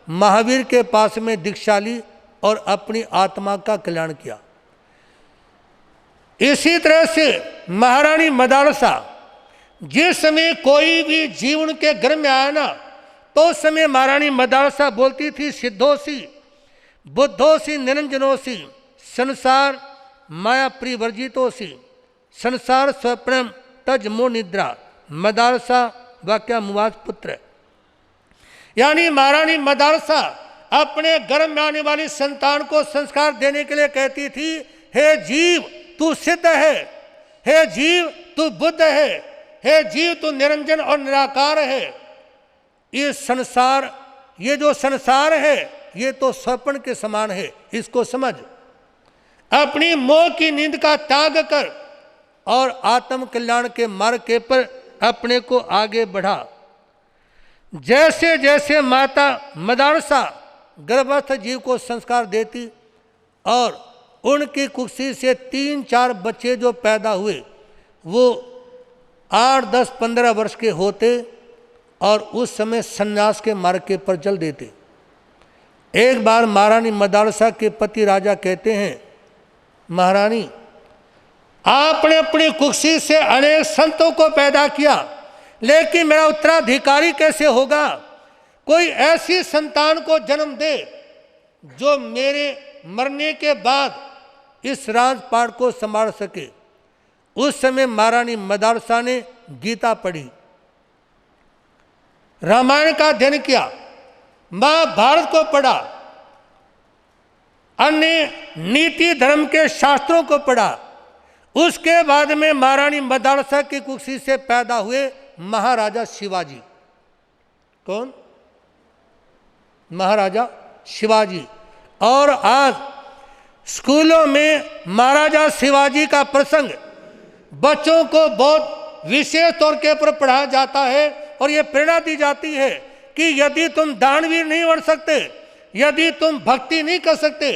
महावीर के पास में दीक्षा ली और अपनी आत्मा का कल्याण किया। इसी तरह से महारानी मदालसा, जिस समय कोई भी जीवन के गर्भ में आया ना, तो उस समय महारानी मदालसा बोलती थी, सिद्धोसी बुद्धोसी निरंजनोसी संसार माया परिवर्जितोसी संसार स्वप्नम तज मो निद्रा मदालसा वाक्या मुवाज पुत्र। यानी महारानी मदालसा अपने गर्भ में आने वाली संतान को संस्कार देने के लिए कहती थी, हे जीव तू सिद्ध है, हे जीव तू बुद्ध है, हे जीव तू निरंजन और निराकार है। ये संसार, ये जो संसार है ये तो स्वप्न के समान है, इसको समझ, अपनी मोह की नींद का त्याग कर और आत्म कल्याण के मार्ग के पर अपने को आगे बढ़ा। जैसे जैसे माता मदालसा गर्भस्थ जीव को संस्कार देती और उनकी कुक्षी से 3-4 बच्चे जो पैदा हुए वो 8, 10, 15 वर्ष के होते और उस समय संन्यास के मार्ग के पर चल देते। एक बार महारानी मदालसा के पति राजा कहते हैं, महारानी आपने अपनी कुक्षी से अनेक संतों को पैदा किया, लेकिन मेरा उत्तराधिकारी कैसे होगा? कोई ऐसी संतान को जन्म दे जो मेरे मरने के बाद इस राजपाट को संभाल सके। उस समय महारानी मदालसा ने गीता पढ़ी, रामायण का अध्ययन किया, महाभारत को पढ़ा, अन्य नीति धर्म के शास्त्रों को पढ़ा। उसके बाद में महारानी मदालसा की कुक्षी से पैदा हुए महाराजा शिवाजी। कौन? महाराजा शिवाजी। और आज स्कूलों में महाराजा शिवाजी का प्रसंग बच्चों को बहुत विशेष तौर के पर पढ़ाया जाता है, और ये प्रेरणा दी जाती है कि यदि तुम दानवीर नहीं बन सकते, यदि तुम भक्ति नहीं कर सकते,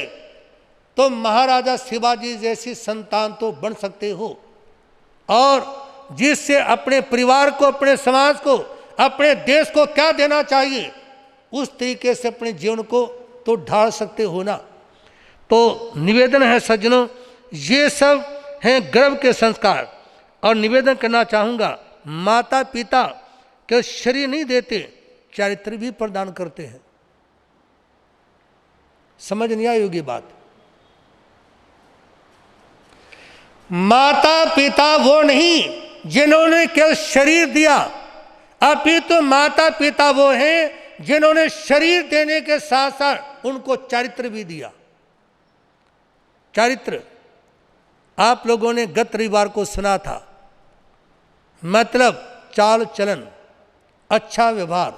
तो महाराजा शिवाजी जैसी संतान तो बन सकते हो, और जिससे अपने परिवार को, अपने समाज को, अपने देश को क्या देना चाहिए उस तरीके से अपने जीवन को तो ढाल सकते हो ना। तो निवेदन है सज्जनों, ये सब हैं गर्भ के संस्कार। और निवेदन करना चाहूँगा, माता पिता के शरीर नहीं देते, चरित्र भी प्रदान करते हैं। समझ नहीं आई होगी बात। माता पिता वो नहीं जिन्होंने केवल शरीर दिया, अपितु माता पिता वो हैं जिन्होंने शरीर देने के साथ साथ उनको चारित्र भी दिया। चारित्र आप लोगों ने गत रविवार को सुना था, मतलब चाल चलन, अच्छा व्यवहार,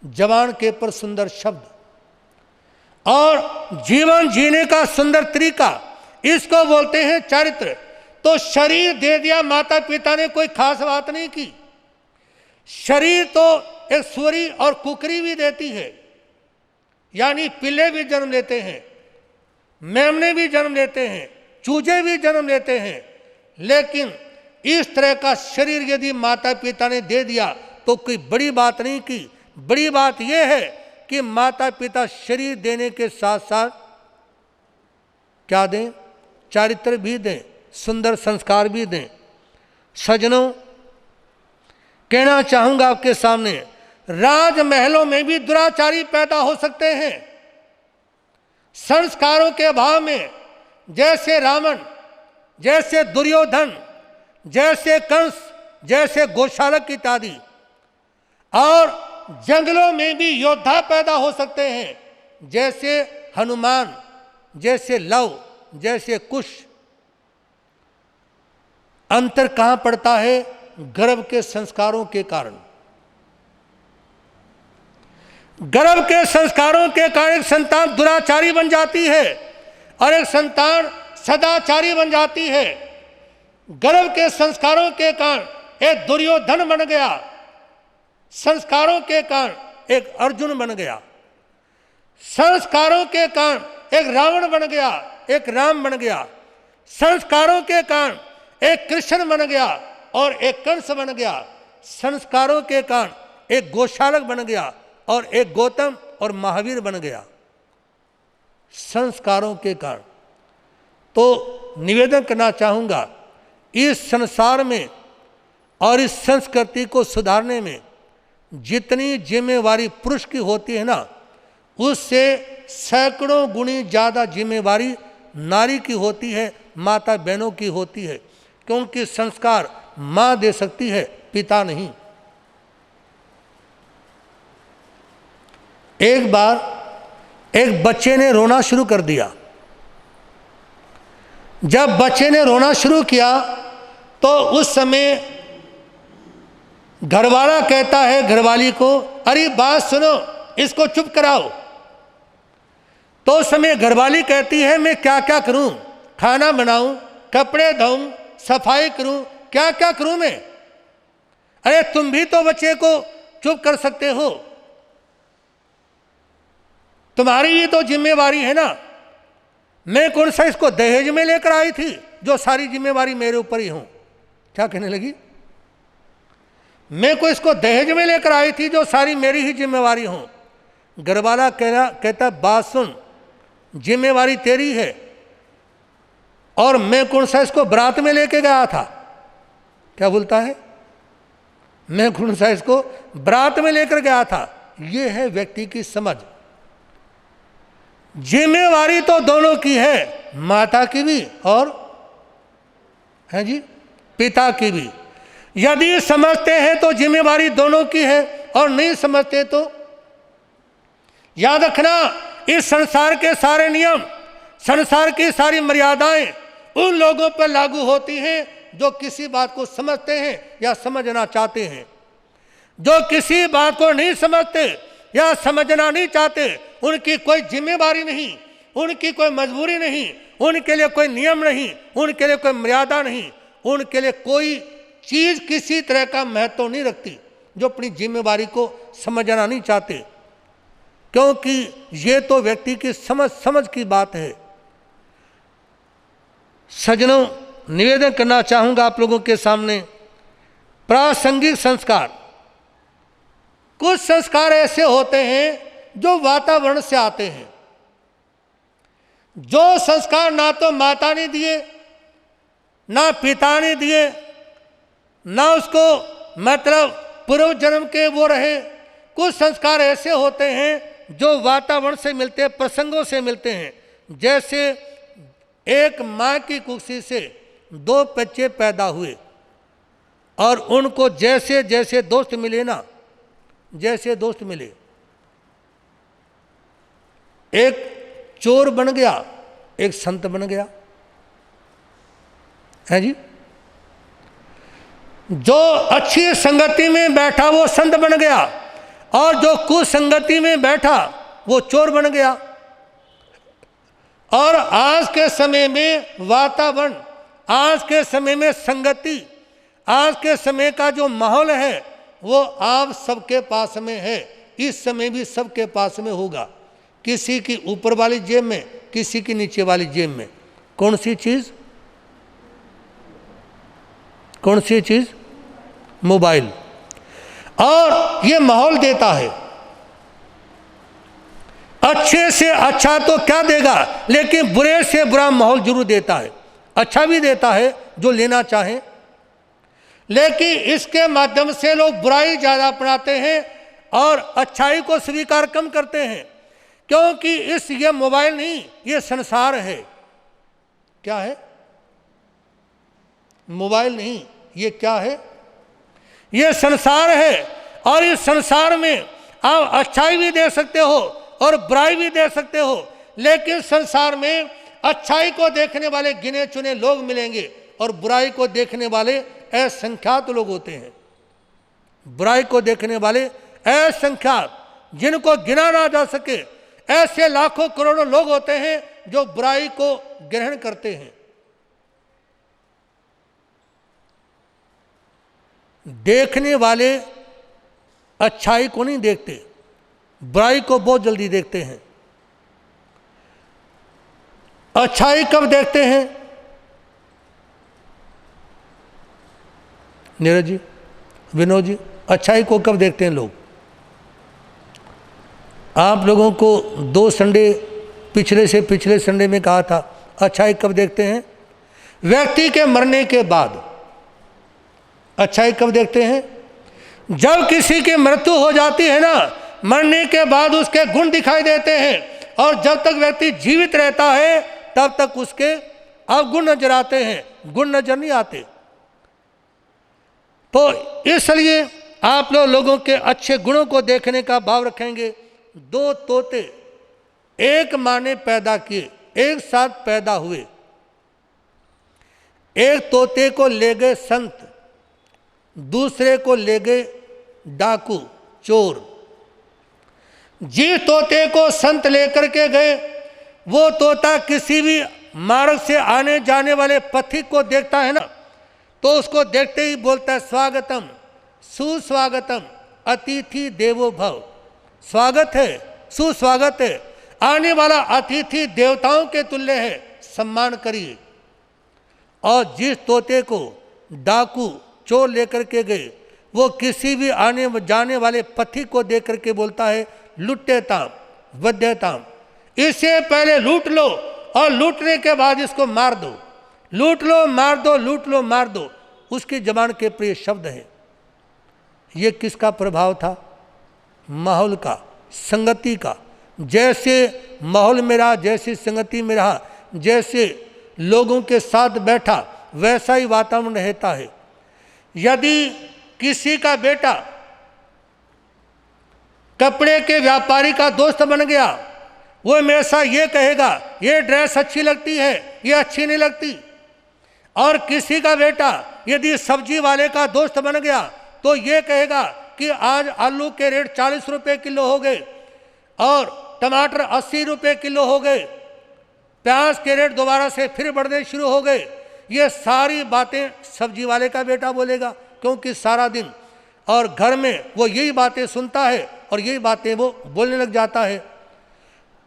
जवान के पर सुंदर शब्द और जीवन जीने का सुंदर तरीका, इसको बोलते हैं चारित्र। तो शरीर दे दिया माता पिता ने, कोई खास बात नहीं की। शरीर तो एक सुअरी और कुकरी भी देती है, यानी पिल्ले भी जन्म लेते हैं, मेमने भी जन्म लेते हैं, चूजे भी जन्म लेते हैं। लेकिन इस तरह का शरीर यदि माता पिता ने दे दिया तो कोई बड़ी बात नहीं की। बड़ी बात यह है कि माता पिता शरीर देने के साथ साथ क्या दें? चारित्र भी दें, सुंदर संस्कार भी दें। सज्जनों, कहना चाहूंगा आपके सामने, राजमहलों में भी दुराचारी पैदा हो सकते हैं संस्कारों के अभाव में, जैसे रावण, जैसे दुर्योधन, जैसे कंस, जैसे गोशालक इत्यादि। और जंगलों में भी योद्धा पैदा हो सकते हैं, जैसे हनुमान, जैसे लव, जैसे कुश। अंतर कहां पड़ता है? गर्भ के संस्कारों के कारण। गर्भ के संस्कारों के कारण एक संतान दुराचारी बन जाती है और एक संतान सदाचारी बन जाती है। गर्भ के संस्कारों के कारण एक दुर्योधन बन गया, संस्कारों के कारण एक अर्जुन बन गया, संस्कारों के कारण एक रावण बन गया, एक राम बन गया, संस्कारों के कारण एक कृष्ण बन गया और एक कंस बन गया, संस्कारों के कारण एक गोशालक बन गया और एक गौतम और महावीर बन गया, संस्कारों के कारण। तो निवेदन करना चाहूँगा, इस संसार में और इस संस्कृति को सुधारने में जितनी जिम्मेवारी पुरुष की होती है ना, उससे सैकड़ों गुणी ज़्यादा जिम्मेवारी नारी की होती है, माता बहनों की होती है। क्योंकि संस्कार माँ दे सकती है, पिता नहीं। एक बार एक बच्चे ने रोना शुरू कर दिया। जब बच्चे ने रोना शुरू किया तो उस समय घरवाला कहता है घरवाली को, अरे बात सुनो, इसको चुप कराओ। तो उस समय घरवाली कहती है, मैं क्या क्या करूं? खाना बनाऊं, कपड़े धोऊं, सफाई करूं, क्या क्या करूं मैं? अरे तुम भी तो बच्चे को चुप कर सकते हो, तुम्हारी भी तो जिम्मेवारी है ना। मैं कौन सा इसको दहेज में लेकर आई थी जो सारी जिम्मेवारी मेरे ऊपर ही हो? क्या कहने लगी? मैं को इसको दहेज में लेकर आई थी जो सारी मेरी ही जिम्मेवारी हो। घरवाला कहता, बात सुन, जिम्मेवारी तेरी है और मैं कौन सा इसको बारात में लेके गया था? क्या बोलता है? मैं कौन सा इसको बारात में लेकर गया था? ये है व्यक्ति की समझ। जिम्मेवारी तो दोनों की है, माता की भी और है जी पिता की भी। यदि समझते हैं तो जिम्मेवारी दोनों की है, और नहीं समझते तो याद रखना, इस संसार के सारे नियम, संसार की सारी मर्यादाएं उन लोगों पर लागू होती हैं जो किसी बात को समझते हैं या समझना चाहते हैं। जो किसी बात को नहीं समझते या समझना नहीं चाहते, उनकी कोई जिम्मेवारी नहीं, उनकी कोई मजबूरी नहीं, उनके लिए कोई नियम नहीं, उनके लिए कोई मर्यादा नहीं, उनके लिए कोई चीज़ किसी तरह का महत्व नहीं रखती, जो अपनी जिम्मेवारी को समझना नहीं चाहते। क्योंकि ये तो व्यक्ति की समझ की बात है। सज्जनों, निवेदन करना चाहूँगा आप लोगों के सामने, प्रासंगिक संस्कार, कुछ संस्कार ऐसे होते हैं जो वातावरण से आते हैं। जो संस्कार ना तो माता ने दिए, ना पिता ने दिए, ना उसको मतलब पूर्व जन्म के वो रहे। कुछ संस्कार ऐसे होते हैं जो वातावरण से मिलते हैं, प्रसंगों से मिलते हैं। जैसे एक माँ की कुक्षी से 2 बच्चे पैदा हुए, और उनको जैसे जैसे दोस्त मिले ना, जैसे दोस्त मिले, एक चोर बन गया, एक संत बन गया, है जी। जो अच्छी संगति में बैठा वो संत बन गया, और जो कुसंगति में बैठा वो चोर बन गया। और आज के समय में वातावरण, आज के समय में संगति, आज के समय का जो माहौल है वो आप सबके पास में है, इस समय भी सबके पास में होगा। किसी की ऊपर वाली जेब में, किसी की नीचे वाली जेब में। कौन सी चीज? कौन सी चीज? मोबाइल। और ये माहौल देता है, अच्छे से अच्छा तो क्या देगा, लेकिन बुरे से बुरा माहौल जरूर देता है। अच्छा भी देता है जो लेना चाहे, लेकिन इसके माध्यम से लोग बुराई ज्यादा अपनाते हैं और अच्छाई को स्वीकार कम करते हैं, क्योंकि ये मोबाइल नहीं, ये संसार है। क्या है? मोबाइल नहीं, ये क्या है? ये संसार है। और इस संसार में आप अच्छाई भी दे सकते हो और बुराई भी दे सकते हो, लेकिन संसार में अच्छाई को देखने वाले गिने चुने लोग मिलेंगे और बुराई को देखने वाले असंख्यात लोग होते हैं। बुराई को देखने वाले असंख्यात, जिनको गिना ना जा सके, ऐसे लाखों करोड़ों लोग होते हैं जो बुराई को ग्रहण करते हैं। देखने वाले अच्छाई को नहीं देखते, बुराई को बहुत जल्दी देखते हैं। अच्छाई कब देखते हैं? नीरज जी, विनोद जी, अच्छाई को कब देखते हैं लोग? आप लोगों को 2 संडे पिछले से पिछले संडे में कहा था, अच्छाई कब देखते हैं? व्यक्ति के मरने के बाद। अच्छाई कब देखते हैं? जब किसी की मृत्यु हो जाती है ना, मरने के बाद उसके गुण दिखाई देते हैं, और जब तक व्यक्ति जीवित रहता है तब तक उसके अवगुण नजर आते हैं, गुण नजर नहीं आते। तो इसलिए आप लोगों के अच्छे गुणों को देखने का भाव रखेंगे। 2 तोते एक मां ने पैदा किए, एक साथ पैदा हुए। एक तोते को ले गए संत, दूसरे को ले गए डाकू चोर। जिस तोते को संत लेकर के गए, वो तोता किसी भी मार्ग से आने जाने वाले पथिक को देखता है ना, तो उसको देखते ही बोलता है, स्वागतम, सुस्वागतम, अतिथि देवो भव। स्वागत है, सुस्वागत है, आने वाला अतिथि देवताओं के तुल्य है, सम्मान करिए। और जिस तोते को डाकू चोर लेकर के गए, वो किसी भी आने जाने वाले पथिक को देख करके बोलता है, लुट्टेताम वध्यताम, इससे पहले लूट लो और लूटने के बाद इसको मार दो। लूट लो मार दो, लूट लो मार दो, उसकी जबान के प्रिय शब्द है। ये किसका प्रभाव था? माहौल का, संगति का। जैसे माहौल में रहा, जैसी संगति में रहा, जैसे लोगों के साथ बैठा, वैसा ही वातावरण रहता है। यदि किसी का बेटा कपड़े के व्यापारी का दोस्त बन गया, वो हमेशा ये कहेगा, ये ड्रेस अच्छी लगती है, ये अच्छी नहीं लगती। और किसी का बेटा यदि सब्जी वाले का दोस्त बन गया, तो ये कहेगा कि आज आलू के रेट 40 रुपये किलो हो गए और टमाटर 80 रुपये किलो हो गए, प्याज के रेट दोबारा से फिर बढ़ने शुरू हो गए। ये सारी बातें सब्जी वाले का बेटा बोलेगा, क्योंकि सारा दिन और घर में वो यही बातें सुनता है और यही बातें वो बोलने लग जाता है।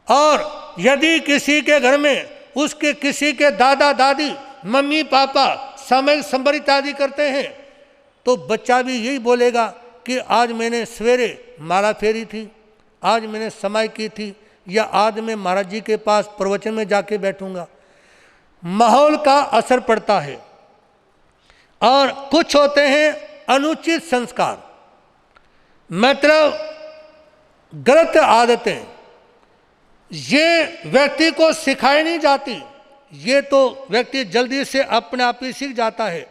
और यदि किसी के घर में उसके किसी के दादा दादी, मम्मी पापा सामयिक संबरित आदि करते हैं, तो बच्चा भी यही बोलेगा कि आज मैंने सवेरे माला फेरी थी, आज मैंने समाई की थी, या आज मैं महाराज जी के पास प्रवचन में जाके बैठूंगा। माहौल का असर पड़ता है। और कुछ होते हैं अनुचित संस्कार, मतलब गलत आदतें, ये व्यक्ति को सिखाई नहीं जाती, ये तो व्यक्ति जल्दी से अपने आप ही सीख जाता है।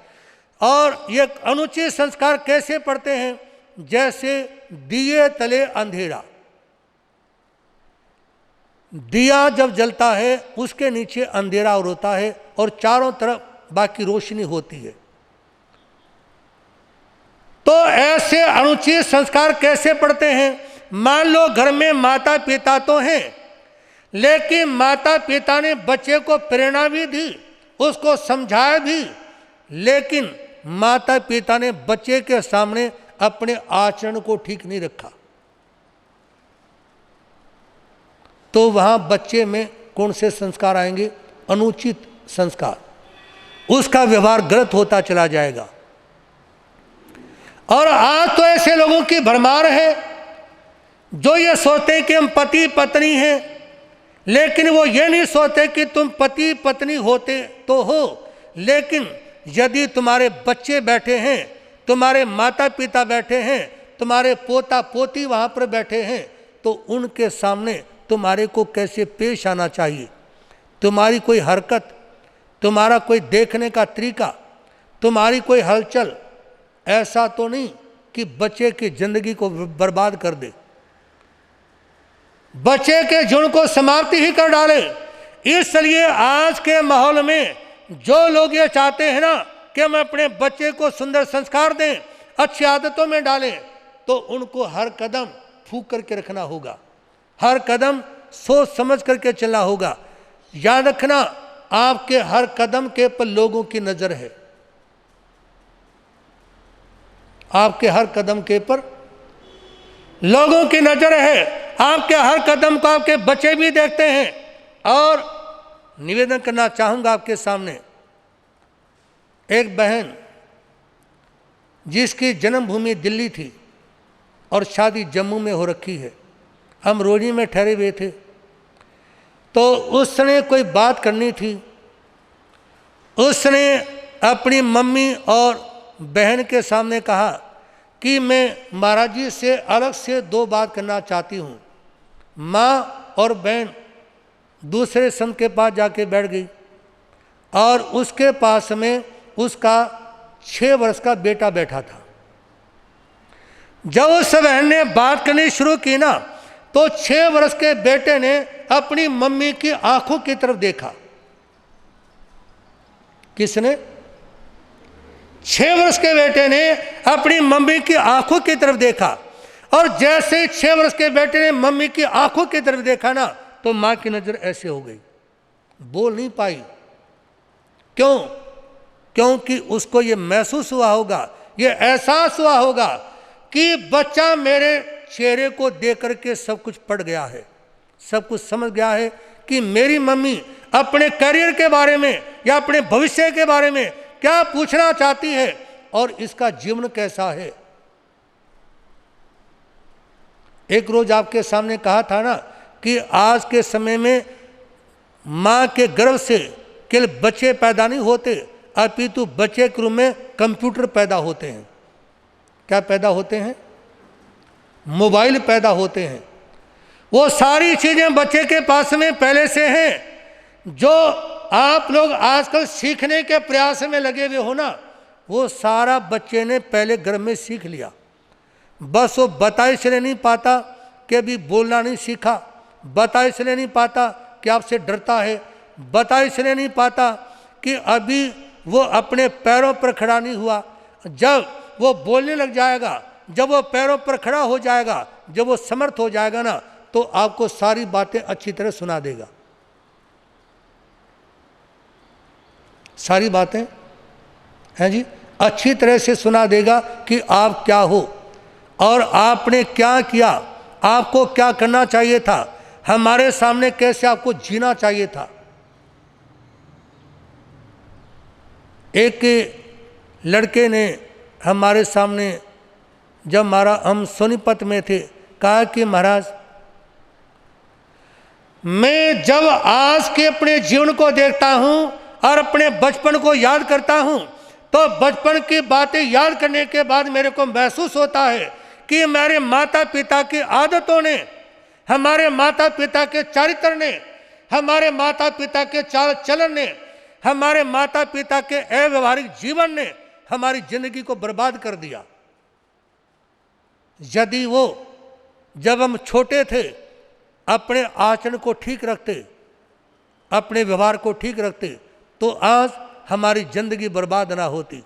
और ये अनुचित संस्कार कैसे पड़ते हैं? जैसे दिए तले अंधेरा, दिया जब जलता है उसके नीचे अंधेरा और होता है और चारों तरफ बाकी रोशनी होती है। तो ऐसे अनुचित संस्कार कैसे पड़ते हैं? मान लो घर में माता पिता तो हैं, लेकिन माता पिता ने बच्चे को प्रेरणा भी दी, उसको समझाया भी, लेकिन माता पिता ने बच्चे के सामने अपने आचरण को ठीक नहीं रखा, तो वहां बच्चे में कौन से संस्कार आएंगे? अनुचित संस्कार। उसका व्यवहार गलत होता चला जाएगा। और आज तो ऐसे लोगों की भरमार है जो ये सोचते हैं कि हम पति पत्नी हैं, लेकिन वो ये नहीं सोचते कि तुम पति पत्नी होते तो हो, लेकिन यदि तुम्हारे बच्चे बैठे हैं, तुम्हारे माता पिता बैठे हैं, तुम्हारे पोता पोती वहाँ पर बैठे हैं, तो उनके सामने तुम्हारे को कैसे पेश आना चाहिए। तुम्हारी कोई हरकत, तुम्हारा कोई देखने का तरीका, तुम्हारी कोई हलचल ऐसा तो नहीं कि बच्चे की जिंदगी को बर्बाद कर दे, बच्चे के जुड़ को समाप्ति ही कर डाले। इसलिए आज के माहौल में जो लोग ये चाहते हैं ना कि हम अपने बच्चे को सुंदर संस्कार दें, अच्छी आदतों में डालें, तो उनको हर कदम फूंक करके रखना होगा, हर कदम सोच समझ करके चलना होगा। याद रखना, आपके हर कदम के पर लोगों की नजर है, आपके हर कदम के पर लोगों की नजर है, आपके हर कदम को आपके बच्चे भी देखते हैं। और निवेदन करना चाहूंगा आपके सामने, एक बहन जिसकी जन्मभूमि दिल्ली थी और शादी जम्मू में हो रखी है, हम रोजी में ठहरे हुए थे, तो उसने कोई बात करनी थी। उसने अपनी मम्मी और बहन के सामने कहा कि मैं महाराज जी से अलग से दो बात करना चाहती हूँ। माँ और बहन दूसरे संत के पास जाके बैठ गई और उसके पास में उसका 6 वर्ष का बेटा बैठा था। जब उस बहन ने बात करनी शुरू की ना, तो 6 वर्ष के बेटे ने अपनी मम्मी की आंखों की तरफ देखा। किसने? 6 वर्ष के बेटे ने अपनी मम्मी की आंखों की तरफ देखा, और जैसे 6 वर्ष के बेटे ने मम्मी की आंखों की तरफ देखा ना, तो मां की नजर ऐसे हो गई, बोल नहीं पाई। क्यों? क्योंकि उसको ये महसूस हुआ होगा, ये एहसास हुआ होगा कि बच्चा मेरे चेहरे को देख करके सब कुछ पढ़ गया है, सब कुछ समझ गया है कि मेरी मम्मी अपने करियर के बारे में या अपने भविष्य के बारे में क्या पूछना चाहती है और इसका जीवन कैसा है। एक रोज आपके सामने कहा था ना कि आज के समय में मां के गर्भ से केवल बच्चे पैदा नहीं होते, अपितु बच्चे के रूप में कंप्यूटर पैदा होते हैं। क्या पैदा होते हैं? मोबाइल पैदा होते हैं। वो सारी चीजें बच्चे के पास में पहले से हैं। जो आप लोग आजकल सीखने के प्रयास में लगे हुए हो ना, वो सारा बच्चे ने पहले घर में सीख लिया। बस वो बता इसलिए नहीं पाता कि अभी बोलना नहीं सीखा, बता इसलिए नहीं पाता कि आपसे डरता है, बता इसलिए नहीं पाता कि अभी वो अपने पैरों पर खड़ा नहीं हुआ। जब वो बोलने लग जाएगा, जब वो पैरों पर खड़ा हो जाएगा, जब वो समर्थ हो जाएगा ना, तो आपको सारी बातें अच्छी तरह सुना देगा। सारी बातें हैं जी, अच्छी तरह से सुना देगा कि आप क्या हो और आपने क्या किया, आपको क्या करना चाहिए था, हमारे सामने कैसे आपको जीना चाहिए था। एक लड़के ने हमारे सामने, जब हम सोनीपत में थे, कहा कि महाराज, मैं जब आज के अपने जीवन को देखता हूं और अपने बचपन को याद करता हूं, तो बचपन की बातें याद करने के बाद मेरे को महसूस होता है कि मेरे माता पिता की आदतों ने, हमारे माता पिता के चरित्र ने, हमारे माता पिता के चाल चलन ने, हमारे माता पिता के अव्यवहारिक जीवन ने हमारी जिंदगी को बर्बाद कर दिया। यदि वो जब हम छोटे थे अपने आचरण को ठीक रखते, अपने व्यवहार को ठीक रखते, तो आज हमारी जिंदगी बर्बाद ना होती।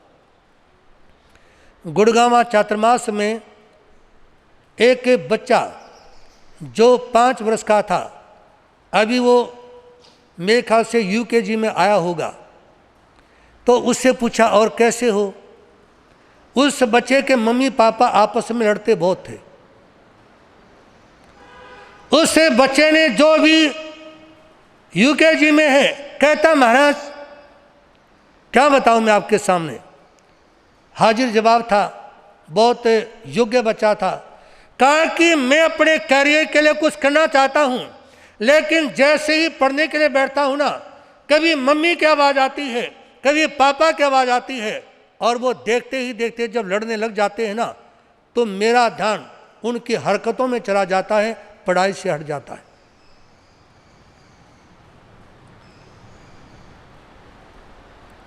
गुड़गांव चातुर्मास में एक बच्चा जो 5 वर्ष का था, अभी वो मेरे ख्याल से UKG में आया होगा, तो उससे पूछा और कैसे हो। उस बच्चे के मम्मी पापा आपस में लड़ते बहुत थे। उस बच्चे ने जो भी UKG में है कहता महाराज क्या बताऊं मैं आपके सामने, हाजिर जवाब था, बहुत योग्य बच्चा था। कहा कि मैं अपने करियर के लिए कुछ करना चाहता हूं, लेकिन जैसे ही पढ़ने के लिए बैठता हूं ना, कभी मम्मी की आवाज़ आती है, कभी पापा की आवाज़ आती है, और वो देखते ही देखते जब लड़ने लग जाते हैं ना, तो मेरा ध्यान उनकी हरकतों में चला जाता है, पढ़ाई से हट जाता है।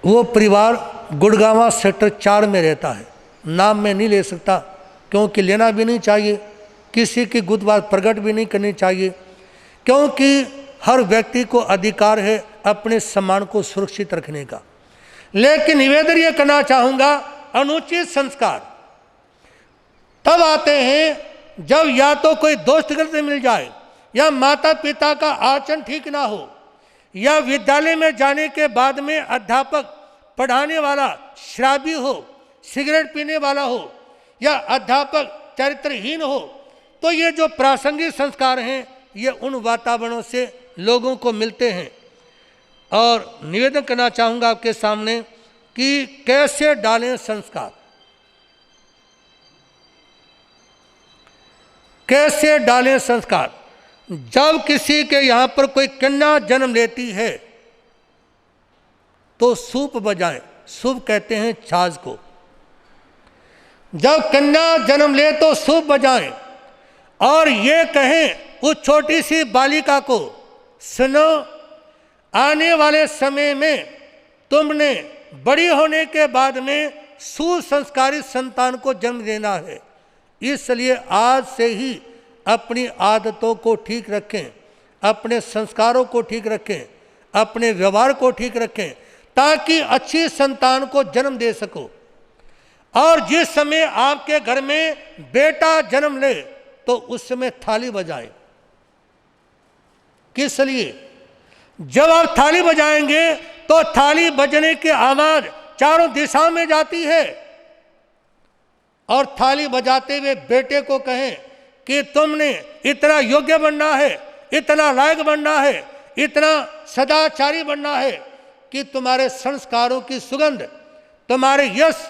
वो परिवार गुड़गांव सेक्टर 4 में रहता है। नाम मैं नहीं ले सकता, क्योंकि लेना भी नहीं चाहिए, किसी की गुदबात प्रकट भी नहीं करनी चाहिए, क्योंकि हर व्यक्ति को अधिकार है अपने सम्मान को सुरक्षित रखने का। लेकिन निवेदन ये करना चाहूँगा, अनुचित संस्कार तब आते हैं जब या तो कोई दोस्त गलत मिल जाए, या माता पिता का आचरण ठीक ना हो, या विद्यालय में जाने के बाद में अध्यापक पढ़ाने वाला शराबी हो, सिगरेट पीने वाला हो, या अध्यापक चरित्रहीन हो। तो ये जो प्रासंगिक संस्कार हैं ये उन वातावरणों से लोगों को मिलते हैं। और निवेदन करना चाहूँगा आपके सामने कि कैसे डालें संस्कार, कैसे डालें संस्कार। जब किसी के यहाँ पर कोई कन्या जन्म लेती है तो सूप बजाएं, सूप कहते हैं छाछ को। जब कन्या जन्म ले तो सूप बजाएं और ये कहें उस छोटी सी बालिका को, सुनो आने वाले समय में तुमने बड़ी होने के बाद में सुसंस्कारित संतान को जन्म देना है, इसलिए आज से ही अपनी आदतों को ठीक रखें, अपने संस्कारों को ठीक रखें, अपने व्यवहार को ठीक रखें, ताकि अच्छी संतान को जन्म दे सको। और जिस समय आपके घर में बेटा जन्म ले तो उस समय थाली बजाएं। किस लिए? जब आप थाली बजाएंगे तो थाली बजने की आवाज चारों दिशा में जाती है, और थाली बजाते हुए बेटे को कहें कि तुमने इतना योग्य बनना है, इतना लायक बनना है, इतना सदाचारी बनना है कि तुम्हारे संस्कारों की सुगंध, तुम्हारे यश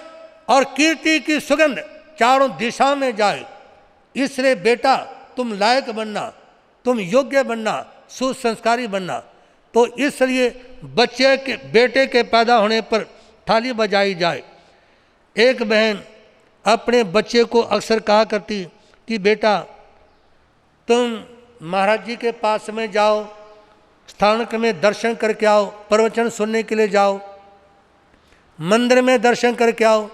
और कीर्ति की सुगंध चारों दिशा में जाए। इसलिए बेटा तुम लायक बनना, तुम योग्य बनना, सुसंस्कारी बनना। तो इसलिए बच्चे के बेटे के पैदा होने पर थाली बजाई जाए। एक बहन अपने बच्चे को अक्सर कहा करती कि बेटा तुम महाराज जी के पास में जाओ, स्थानक में दर्शन करके आओ, प्रवचन सुनने के लिए जाओ, मंदिर में दर्शन करके आओ।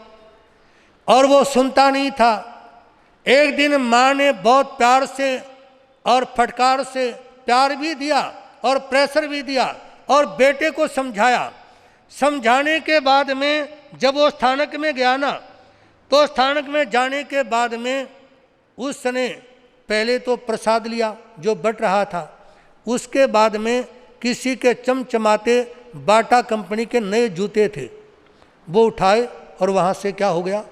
और वो सुनता नहीं था। एक दिन माँ ने बहुत प्यार से और फटकार से प्यार भी दिया और प्रेशर भी दिया और बेटे को समझाया। समझाने के बाद में जब वो स्थानक में गया ना, तो स्थानक में जाने के बाद में उसने पहले तो प्रसाद लिया जो बट रहा था, उसके बाद में किसी के चमचमाते बाटा कंपनी के नए जूते थे, वो उठाए और वहाँ से क्या हो गया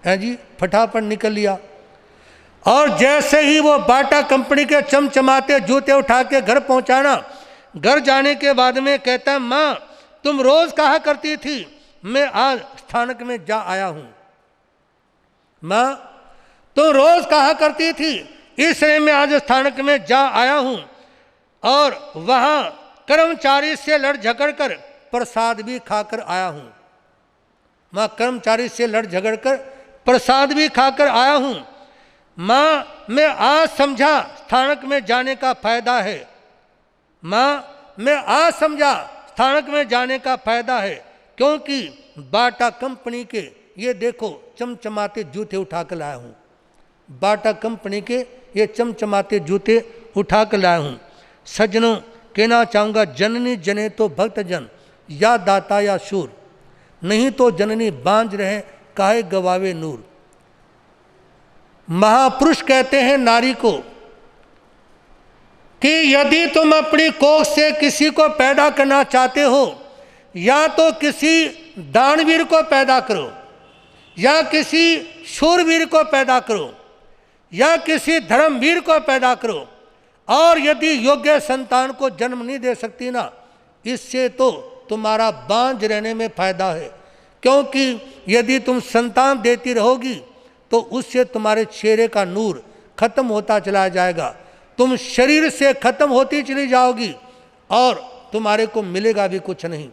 है जी, फटाफट निकल लिया। और जैसे ही वो बाटा कंपनी के चमचमाते जूते उठा के घर पहुँचाना, घर जाने के बाद में कहता, माँ तुम रोज़ कहा करती थी मैं आज स्थानक में जा आया हूँ। माँ तुम रोज़ कहा करती थी, इसलिए मैं आज स्थानक में जा आया हूँ। और वहाँ कर्मचारी से लड़ झगड़ कर प्रसाद भी खाकर आया हूँ। माँ कर्मचारी से लड़ झगड़ कर प्रसाद भी खाकर आया हूँ। माँ मैं आज समझा स्थानक में जाने का फायदा है। माँ मैं आज समझा स्थानक में जाने का फायदा है, क्योंकि बाटा कंपनी के ये देखो चमचमाते जूते उठा कर लाया हूँ, बाटा कंपनी के ये चमचमाते जूते उठा कर लाया हूँ। सज्जनों, कहना चाहूँगा, जननी जने तो भक्त जन, या दाता या शूर, नहीं तो जननी बांझ रहे काहे गवावे नूर। महापुरुष कहते हैं नारी को कि यदि तुम अपनी कोख से किसी को पैदा करना चाहते हो, या तो किसी दानवीर को पैदा करो, या किसी शूरवीर को पैदा करो, या किसी धर्मवीर को पैदा करो, और यदि योग्य संतान को जन्म नहीं दे सकती ना, इससे तो तुम्हारा बांझ रहने में फायदा है। क्योंकि यदि तुम संतान देती रहोगी तो उससे तुम्हारे चेहरे का नूर खत्म होता चला जाएगा, तुम शरीर से खत्म होती चली जाओगी और तुम्हारे को मिलेगा भी कुछ नहीं।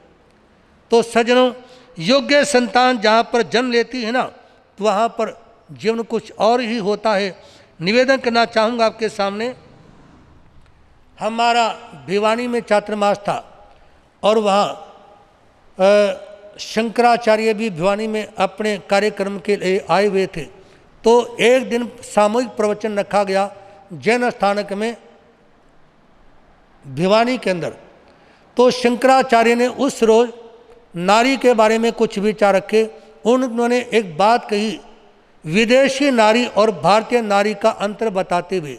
तो सज्जनों, योग्य संतान जहाँ पर जन्म लेती है ना, तो वहाँ पर जीवन कुछ और ही होता है। निवेदन करना चाहूँगा आपके सामने, हमारा भिवानी में चातुर्मास था और वहाँ शंकराचार्य भी भिवानी में अपने कार्यक्रम के लिए आए हुए थे। तो एक दिन सामूहिक प्रवचन रखा गया जैन स्थानक में भिवानी के अंदर। तो शंकराचार्य ने उस रोज नारी के बारे में कुछ विचार रखे। उन्होंने एक बात कही, विदेशी नारी और भारतीय नारी का अंतर बताते हुए,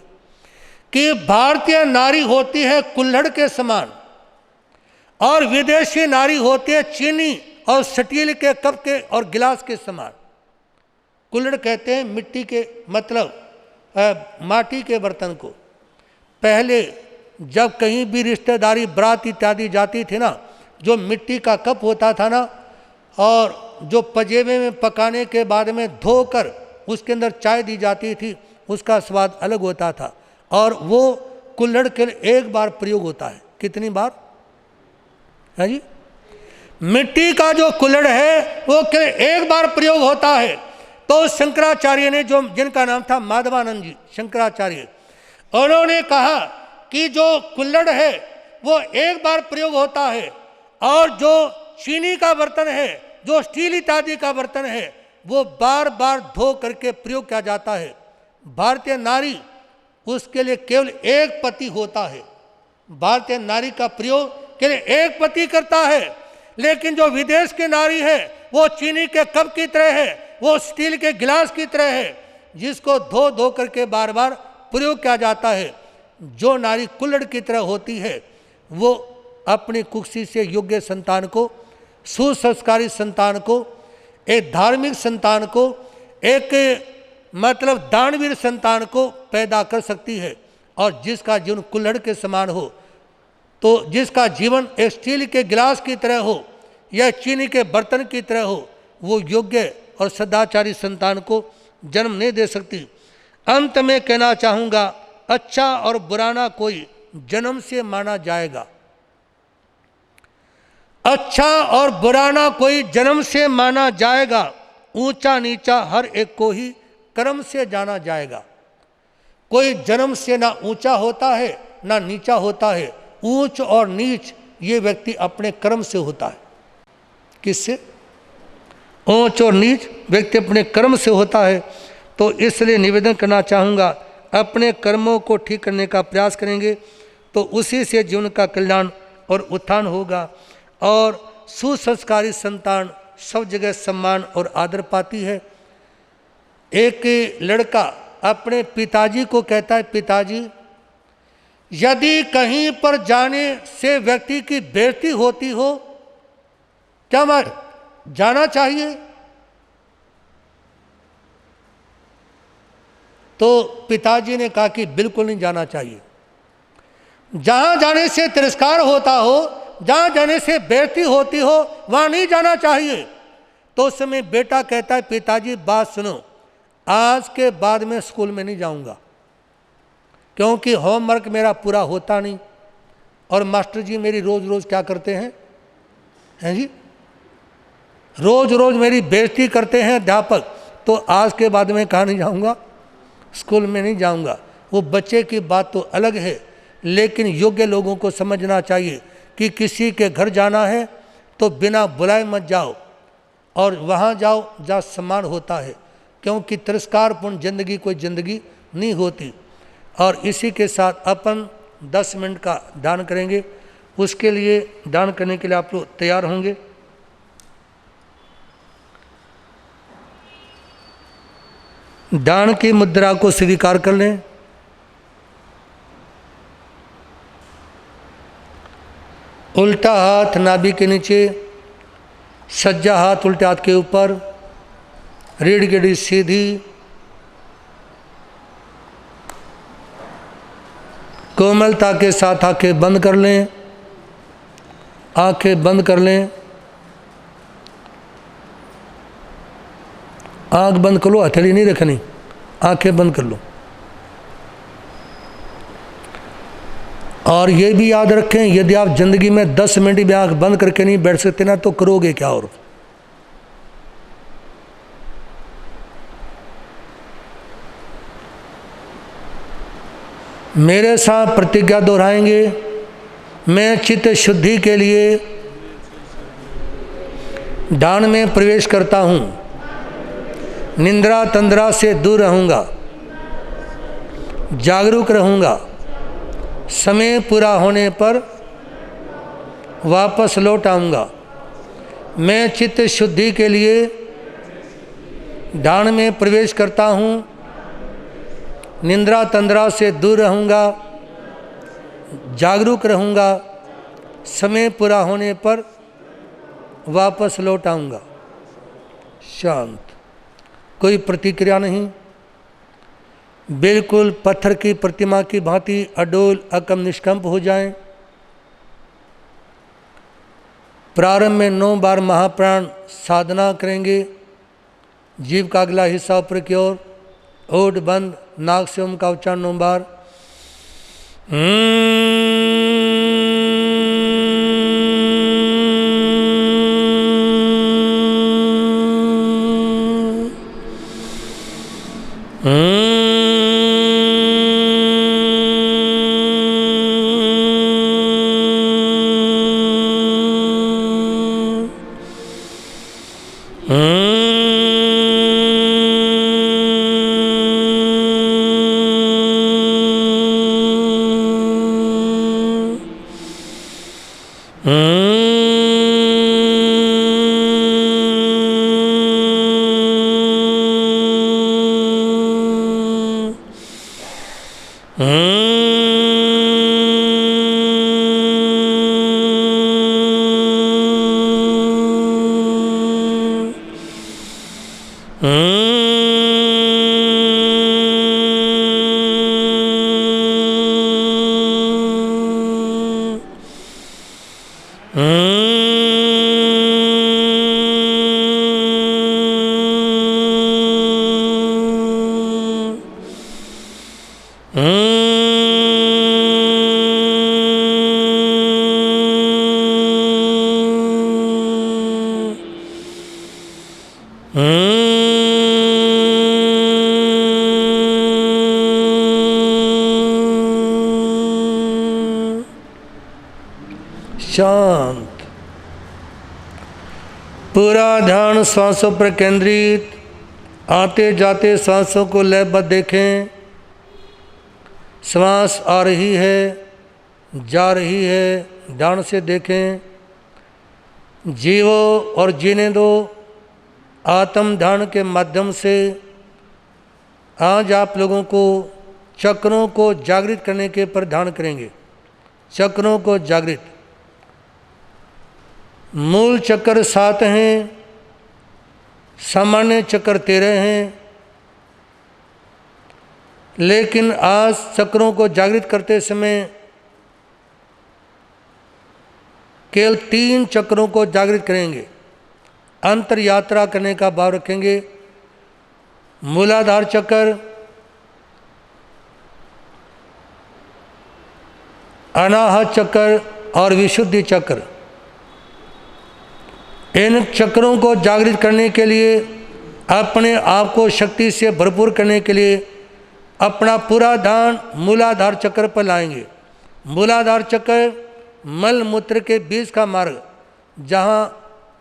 कि भारतीय नारी होती है कुल्हड़ के समान और विदेशी नारी होती है चीनी और स्टील के कप के और गिलास के समान। कुल्हड़ कहते हैं मिट्टी के, मतलब माटी के बर्तन को। पहले जब कहीं भी रिश्तेदारी, बारात इत्यादि जाती थी ना, जो मिट्टी का कप होता था ना, और जो पजेबे में पकाने के बाद में धोकर उसके अंदर चाय दी जाती थी, उसका स्वाद अलग होता था। और वो कुल्हड़ के एक बार प्रयोग होता है। कितनी बार है जी? मिट्टी का जो कुल्हड़ है वो एक बार प्रयोग होता है। तो शंकराचार्य ने, जो जिनका नाम था माधवानंद जी शंकराचार्य, उन्होंने कहा कि जो कुल्हड़ है वो एक बार प्रयोग होता है, और जो चीनी का बर्तन है, जो स्टील इत्यादि का बर्तन है, वो बार बार धो करके प्रयोग किया जाता है। भारतीय नारी, उसके लिए केवल एक पति होता है। भारतीय नारी का प्रयोग केवल एक पति करता है। लेकिन जो विदेश की नारी है वो चीनी के कप की तरह है, वो स्टील के गिलास की तरह है, जिसको धो धो करके बार बार प्रयोग किया जाता है। जो नारी कुल्हड़ की तरह होती है, वो अपनी कुक्षी से योग्य संतान को, सुसंस्कारी संतान को, एक धार्मिक संतान को, एक मतलब दानवीर संतान को पैदा कर सकती है। और जिसका जीवन कुल्हड़ के समान हो, तो जिसका जीवन एक स्टील के गिलास की तरह हो या चीनी के बर्तन की तरह हो, वो योग्य और सदाचारी संतान को जन्म नहीं दे सकती। अंत में कहना चाहूँगा, अच्छा और बुरा ना कोई जन्म से माना जाएगा। अच्छा और बुरा ना कोई जन्म से माना जाएगा, ऊंचा नीचा हर एक को ही कर्म से जाना जाएगा। कोई जन्म से ना ऊंचा होता है ना नीचा होता है। ऊंच और नीच ये व्यक्ति अपने कर्म से होता है। किससे? ऊंच और नीच व्यक्ति अपने कर्म से होता है। तो इसलिए निवेदन करना चाहूँगा, अपने कर्मों को ठीक करने का प्रयास करेंगे तो उसी से जीवन का कल्याण और उत्थान होगा। और सुसंस्कारी संतान सब जगह सम्मान और आदर पाती है। एक लड़का अपने पिताजी को कहता है, पिताजी यदि कहीं पर जाने से व्यक्ति की बेइज्जती होती हो, क्या मैं जाना चाहिए? तो पिताजी ने कहा कि बिल्कुल नहीं जाना चाहिए। जहां जाने से तिरस्कार होता हो, जहां जाने से बेइज्जती होती हो, वहां नहीं जाना चाहिए। तो उस समय बेटा कहता है, पिताजी बात सुनो, आज के बाद मैं स्कूल में नहीं जाऊंगा, क्योंकि होमवर्क मेरा पूरा होता नहीं, और मास्टर जी मेरी रोज रोज क्या करते हैं जी, रोज रोज मेरी बेइज्जती करते हैं अध्यापक। तो आज के बाद मैं कहाँ नहीं जाऊंगा, स्कूल में नहीं जाऊंगा। वो बच्चे की बात तो अलग है, लेकिन योग्य लोगों को समझना चाहिए कि किसी के घर जाना है तो बिना बुलाए मत जाओ। और वहाँ जाओ जहाँ सम्मान होता है, क्योंकि तिरस्कारपूर्ण जिंदगी कोई ज़िंदगी नहीं होती। और इसी के साथ अपन 10 मिनट का दान करेंगे। उसके लिए दान करने के लिए आप लोग तैयार होंगे। दान की मुद्रा को स्वीकार कर लें। उल्टा हाथ नाभि के नीचे, सज्जा हाथ उल्टे हाथ के ऊपर, रीढ़ की हड्डी सीधी, कोमलता के साथ आंखें बंद कर लें। आंखें बंद कर लें। आंख बंद कर लो, हथेली नहीं रखनी, आंखें बंद कर लो। और ये भी याद रखें, यदि आप जिंदगी में 10 मिनट भी आंख बंद करके नहीं बैठ सकते ना, तो करोगे क्या। और मेरे साथ प्रतिज्ञा दोहराएंगे। मैं चित्त शुद्धि के लिए दान में प्रवेश करता हूँ। निंद्रा तंद्रा से दूर रहूँगा, जागरूक रहूँगा। समय पूरा होने पर वापस लौट आऊँगा। मैं चित्त शुद्धि के लिए दान में प्रवेश करता हूँ। निंद्रा तंद्रा से दूर रहूँगा, जागरूक रहूँगा। समय पूरा होने पर वापस लौट आऊँगा। शांत, कोई प्रतिक्रिया नहीं, बिल्कुल पत्थर की प्रतिमा की भांति अडोल अकम निष्कंप हो जाएं। प्रारंभ में 9 बार महाप्राण साधना करेंगे। जीव का अगला हिस्सा ऊपर की ओर, ओठ बंद, नाक से ओम का उच्चारण 9 बार। शांत, पूरा ध्यान श्वासों पर केंद्रित। आते जाते श्वासों को लयबद्ध देखें। श्वास आ रही है, जा रही है, ध्यान से देखें। जीवो और जीने दो। आत्म ध्यान के माध्यम से आज आप लोगों को चक्रों को जागृत करने के पर ध्यान करेंगे। चक्रों को जागृत। मूल चक्र 7 हैं, सामान्य चक्र 13 हैं, लेकिन आज चक्रों को जागृत करते समय केवल 3 चक्रों को जागृत करेंगे। अंतर यात्रा करने का भाव रखेंगे। मूलाधार चक्र, अनाहत चक्र और विशुद्धि चक्र। इन चक्रों को जागृत करने के लिए, अपने आप को शक्ति से भरपूर करने के लिए अपना पूरा ध्यान मूलाधार चक्र पर लाएंगे। मूलाधार चक्र मल मूत्र के बीच का मार्ग, जहाँ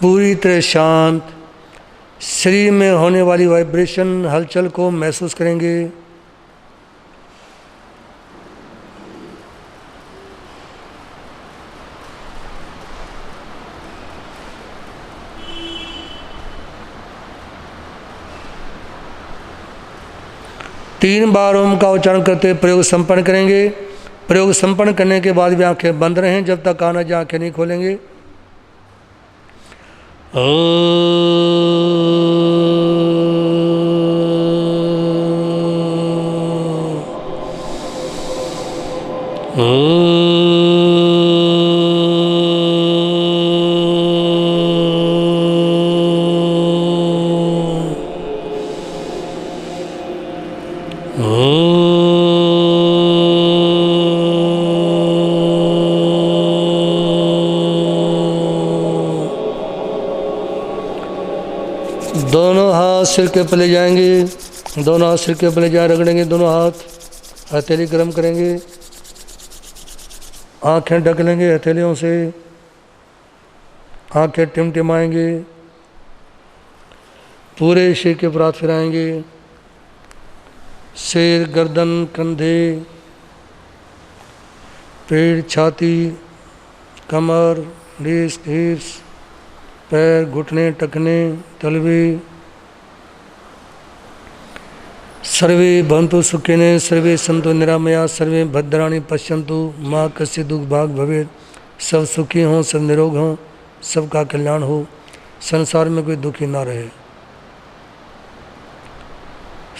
पूरी तरह शांत शरीर में होने वाली वाइब्रेशन हलचल को महसूस करेंगे। तीन बार ओम का उच्चारण करते प्रयोग संपन्न करेंगे। प्रयोग संपन्न करने के बाद भी आंखें बंद रहें जब तक कान्हा जी आंखें नहीं खोलेंगे। दोनों हाथ सिर के ऊपर ले जाएंगे, दोनों हाथ सिर के ऊपर ले जाए, रगड़ेंगे दोनों हाथ, हथेली गर्म करेंगे, आंखें ढक लेंगे हथेलियों से, आंखें टिमटिमाएंगे, पूरे शरीर के ऊपर हाथ फिराएंगे, सिर, गर्दन, कंधे, पेट, छाती, कमर, डिस्क, हिप्स, पैर, घुटने, टखने, तलवे। सर्वे भवन्तु सुखिनः, सर्वे सन्तु निरामया, सर्वे भद्राणि पश्यन्तु मा कस्य दुख भाग भवेत्। सब सुखी हों, सब निरोग हों, सबका कल्याण हो, संसार में कोई दुखी ना रहे।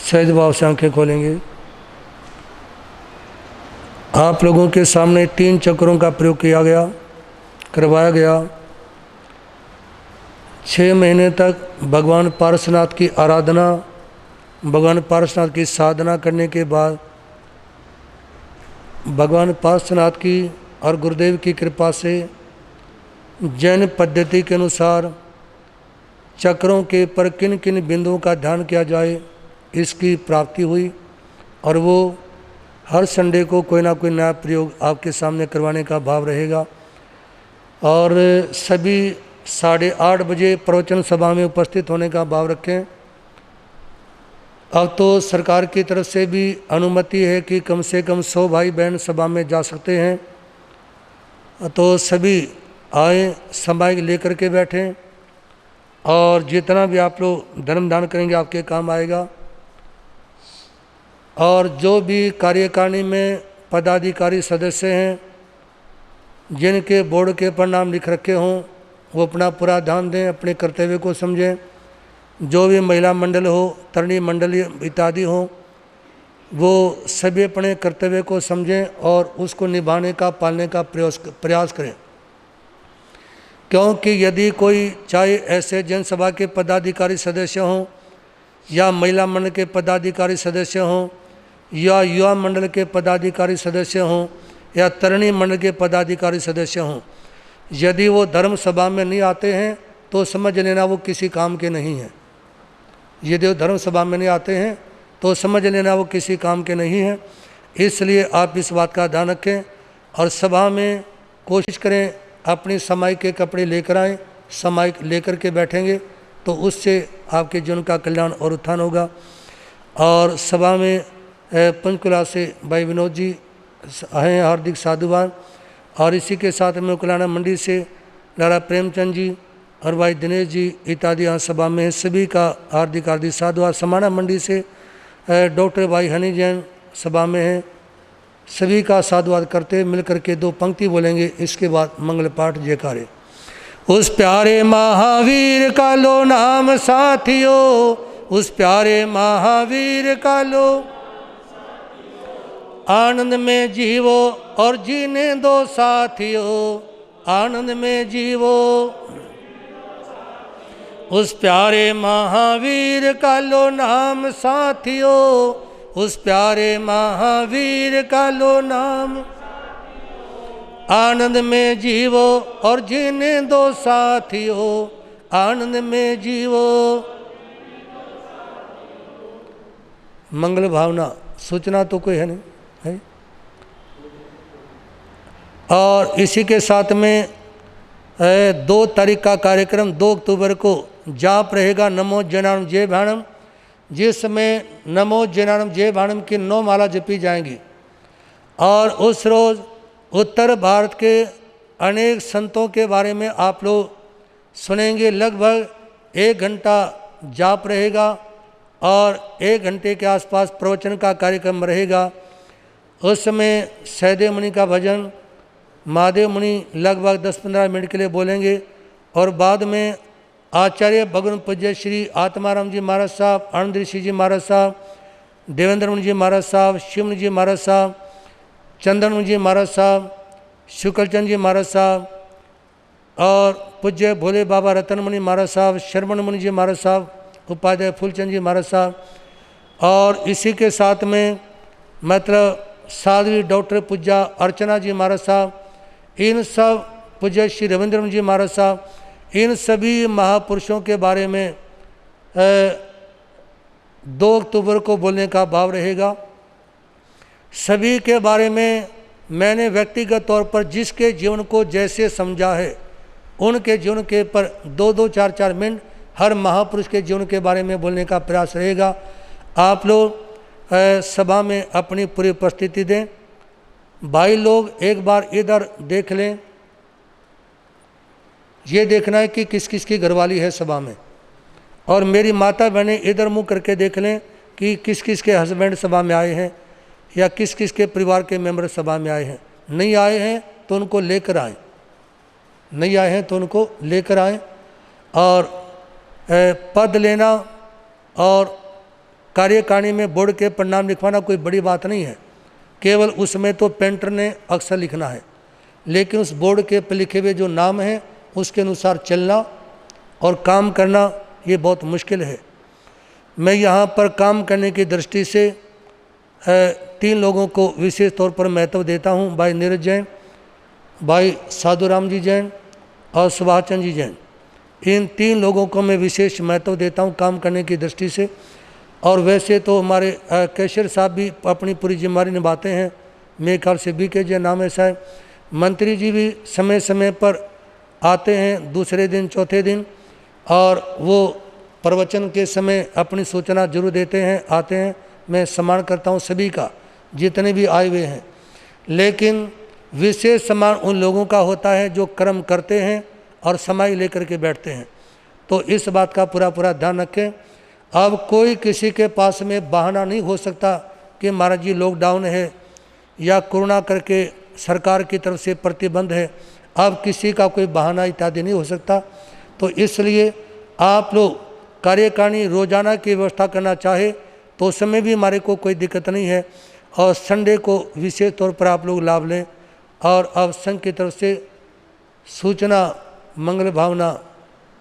सहज भाव से आंखें खोलेंगे। आप लोगों के सामने 3 चक्रों का प्रयोग किया गया, करवाया गया। 6 महीने तक भगवान पारसनाथ की आराधना, भगवान पारसनाथ की साधना करने के बाद भगवान पारसनाथ की और गुरुदेव की कृपा से जैन पद्धति के अनुसार चक्रों के पर किन किन बिंदुओं का ध्यान किया जाए इसकी प्राप्ति हुई। और वो हर संडे को कोई ना कोई नया प्रयोग आपके सामने करवाने का भाव रहेगा। और सभी 8:30 बजे प्रवचन सभा में उपस्थित होने का भाव रखें। अब तो सरकार की तरफ से भी अनुमति है कि कम से कम 100 भाई बहन सभा में जा सकते हैं। तो सभी आए, सामायिक लेकर के बैठें और जितना भी आप लोग धर्म दान करेंगे आपके काम आएगा। और जो भी कार्यकारिणी में पदाधिकारी सदस्य हैं जिनके बोर्ड के ऊपर नाम लिख रखे हों वो अपना पूरा ध्यान दें, अपने कर्तव्य को समझें। जो भी महिला मंडल हो, तरणी मंडल इत्यादि हो, वो सभी अपने कर्तव्य को समझें और उसको निभाने का, पालने का प्रयास करें। क्योंकि यदि कोई, चाहे ऐसे जनसभा के पदाधिकारी सदस्य हों या महिला मंडल के पदाधिकारी सदस्य हों या युवा मंडल के पदाधिकारी सदस्य हों या तरणी मंडल के पदाधिकारी सदस्य हों, यदि वो धर्म सभा में नहीं आते हैं तो समझ लेना वो किसी काम के नहीं हैं। यदि वो धर्म सभा में नहीं आते हैं तो समझ लेना वो किसी काम के नहीं हैं। इसलिए आप इस बात का ध्यान रखें और सभा में कोशिश करें अपनी सामायिक के कपड़े लेकर आएँ, सामायिक लेकर के बैठेंगे तो उससे आपके जीवन का कल्याण और उत्थान होगा। और सभा में पंचकुला से भाई विनोद जी हैं, हार्दिक साधुवाद। और इसी के साथ में उकलाना मंडी से लाला प्रेमचंद जी और भाई दिनेश जी इत्यादि यहाँ सभा में सभी का हार्दिक साधुवाद। समाना मंडी से डॉक्टर भाई हनी जैन सभा में हैं, सभी का साधुवाद करते मिलकर के 2 पंक्ति बोलेंगे, इसके बाद मंगल पाठ जयकारे। उस प्यारे महावीर का लो नाम साथियों, उस प्यारे महावीर का लो आनंद में जीवो और जीने दो साथियों, आनंद में जीवो। उस प्यारे महावीर का लो नाम साथियों, उस प्यारे महावीर का लो नाम आनंद में जीवो और जीने दो साथियों, आनंद में जीवो। मंगल भावना सूचना तो कोई है नहीं है। और इसी के साथ में 2 तारीख का कार्यक्रम 2 अक्टूबर को जाप रहेगा नमो जनानम जय भाणम, जिसमें नमो जनानम जय भाणम की 9 माला जपी जाएंगी। और उस रोज़ उत्तर भारत के अनेक संतों के बारे में आप लोग सुनेंगे। लगभग 1 घंटा जाप रहेगा और 1 घंटे के आसपास प्रवचन का कार्यक्रम रहेगा। उस समय सहदेव मुनि का भजन, महादेव मुनि लगभग 10-15 मिनट के लिए बोलेंगे। और बाद में आचार्य भगवान पूज्य श्री आत्माराम जी महाराज साहब, आनंद ऋषि जी महाराज साहब, देवेंद्र मुनि जी महाराज साहब, शिवमुनि जी महाराज साहब, चंदन मुनि जी महाराज साहब, शुक्लचंद जी महाराज साहब और पूज्य भोले बाबा रतन मुनि महाराज साहब, शरवण मुनि जी महाराज साहब, उपाध्याय फूलचंद जी महाराज साहब। और इसी के साथ में मतलब साध्वी डॉक्टर पूज्या अर्चना जी महाराज साहब, इन सब पूज्य श्री रविंद्र मुनि जी महाराज साहब, इन सभी महापुरुषों के बारे में 2 अक्टूबर को बोलने का भाव रहेगा। सभी के बारे में मैंने व्यक्तिगत तौर पर जिसके जीवन को जैसे समझा है, उनके जीवन के पर 2-2, 4-4 मिनट हर महापुरुष के जीवन के बारे में बोलने का प्रयास रहेगा। आप लोग सभा में अपनी पूरी उपस्थिति दें। भाई लोग एक बार इधर देख लें, ये देखना है कि किस किस की घरवाली है सभा में। और मेरी माता बहनें इधर मुँह करके देख लें कि किस किस के हस्बैंड सभा में आए हैं या किस किस के परिवार के मेंबर सभा में आए हैं। नहीं आए हैं तो उनको लेकर आएँ, नहीं आए हैं तो उनको लेकर आएँ। और पद लेना और कार्यकारिणी में बोर्ड के परिणाम लिखवाना कोई बड़ी बात नहीं है, केवल उसमें तो पेंटर ने अक्सर लिखना है, लेकिन उस बोर्ड के पर लिखे हुए जो नाम हैं उसके अनुसार चलना और काम करना ये बहुत मुश्किल है। मैं यहाँ पर काम करने की दृष्टि से 3 लोगों को विशेष तौर पर महत्व देता हूँ, भाई नीरज जैन, भाई साधुराम जी जैन और सुभाष चंद्र जी जैन। इन 3 लोगों को मैं विशेष महत्व देता हूँ काम करने की दृष्टि से। और वैसे तो हमारे कैशियर साहब भी अपनी पूरी जिम्मेदारी निभाते हैं, मेरे ख्याल से BK जैन नाम है शायद। मंत्री जी भी समय समय पर आते हैं, दूसरे दिन चौथे दिन, और वो प्रवचन के समय अपनी सूचना जरूर देते हैं, आते हैं। मैं सम्मान करता हूँ सभी का, जितने भी आए हुए हैं। लेकिन विशेष सम्मान उन लोगों का होता है जो कर्म करते हैं और समाई लेकर के बैठते हैं। तो इस बात का पूरा ध्यान रखें। अब कोई किसी के पास में बहाना नहीं हो सकता कि महाराज जी लॉकडाउन है या कोरोना करके सरकार की तरफ से प्रतिबंध है। अब किसी का कोई बहाना इत्यादि नहीं हो सकता। तो इसलिए आप लोग कार्यकारिणी रोजाना की व्यवस्था करना चाहे तो उस समय भी हमारे को कोई दिक्कत नहीं है। और संडे को विशेष तौर पर आप लोग लाभ लें। और अब संघ की तरफ से सूचना मंगल भावना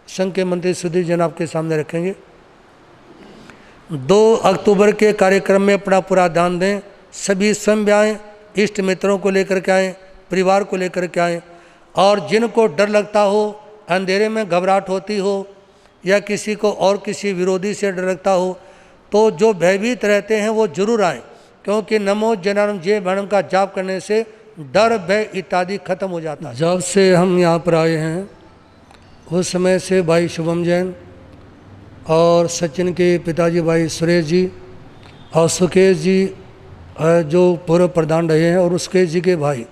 संघ के मंत्री सुधीर जैन आपके सामने रखेंगे। 2 अक्टूबर के कार्यक्रम में अपना पूरा ध्यान दें। सभी स्वयं भी आएँ, इष्ट मित्रों को लेकर के आएँ, परिवार को लेकर के आएँ। और जिनको डर लगता हो, अंधेरे में घबराहट होती हो या किसी को और किसी विरोधी से डर लगता हो, तो जो भयभीत रहते हैं वो जरूर आएँ, क्योंकि नमो जनानम जय भाणम का जाप करने से डर भय इत्यादि खत्म हो जाता है। जब से हम यहाँ पर आए हैं उस समय से भाई शुभम जैन और सचिन के पिताजी भाई सुरेश जी और सुकेश जी जो पूर्व प्रधान रहे हैं और उसकेश जी के भाई,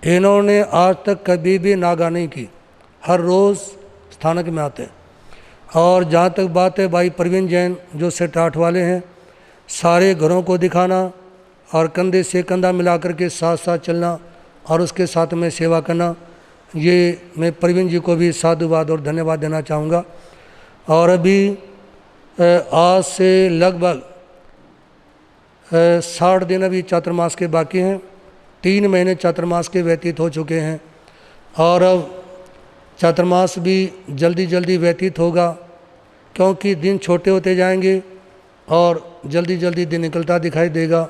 इन्होंने आज तक कभी भी नागा नहीं की, हर रोज़ स्थानक में आते हैं। और जहाँ तक बात है भाई प्रवीण जैन जो सेठाठ वाले हैं, सारे घरों को दिखाना, और कंधे से कंधा मिलाकर के साथ साथ चलना और उसके साथ में सेवा करना, ये मैं प्रवीण जी को भी साधुवाद और धन्यवाद देना चाहूँगा। और अभी आज से लगभग 60 दिन अभी चातुर्मास के बाकी हैं। 3 महीने चातुर्मास के व्यतीत हो चुके हैं और अब चातुर्मास भी जल्दी जल्दी व्यतीत होगा, क्योंकि दिन छोटे होते जाएंगे और जल्दी जल्दी दिन निकलता दिखाई देगा,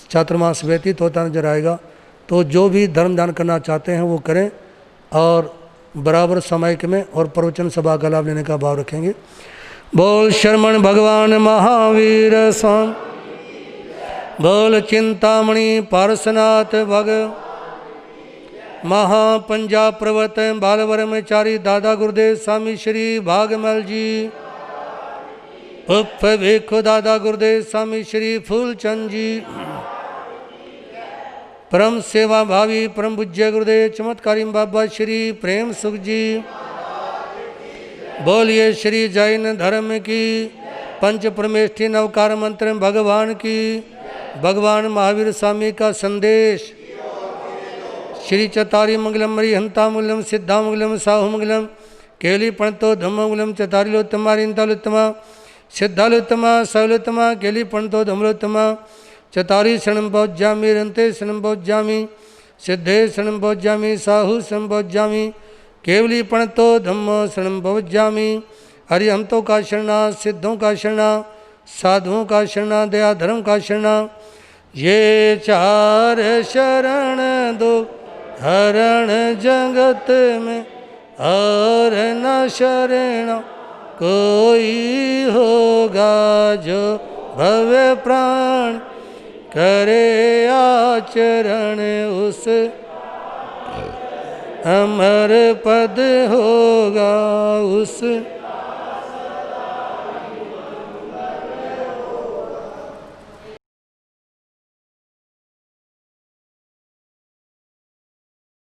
चातुर्मास व्यतीत होता नजर आएगा। तो जो भी धर्म दान करना चाहते हैं वो करें और बराबर सामयिक में और प्रवचन सभा का लाभ लेने का भाव रखेंगे। बोल शरमण भगवान महावीर स्वामी, बोल चिंतामणि पारसनाथ भग, महापंजाब प्रवर्त बालवरमचारी दादा गुरुदेव स्वामी श्री भागमल जी, उप भेखो दादा गुरुदेव स्वामी श्री फूलचंद जी, परम सेवा भावी परम पूज्य गुरुदेव चमत्कारी बाबा श्री प्रेम सुख जी। बोलिए श्री जैन धर्म की पंच परमेष्ठी नवकार मंत्र भगवान की, भगवान महावीर स्वामी का संदेश। श्री चतारी मंगलम मरिहंता मंगलम सिद्धा मंगलम साहु मंगलम केली पणतो धम्म मंगलम चतारिलोत्तमा रिंतालोत्तमा सिद्धालोत्तमा सौलोत्तमा केली पणतो धम्मलोत्तमा चतारी शरणं पौज्यामि रन्ते शरणं पौज्यामि सिद्धे शरणं पौज्यामि साहु शरणं पौज्यामि केवली पणतो धम्म शरणं पौज्यामि। हरिहंतों का शरणा, सिद्धों का शरणा, साधुओं का शरणा, दया धर्म का शरणा, ये 4 शरण दो हरण जगत में और न शरण कोई होगा, जो भव प्राण करे आचरण उस अमर पद होगा, उस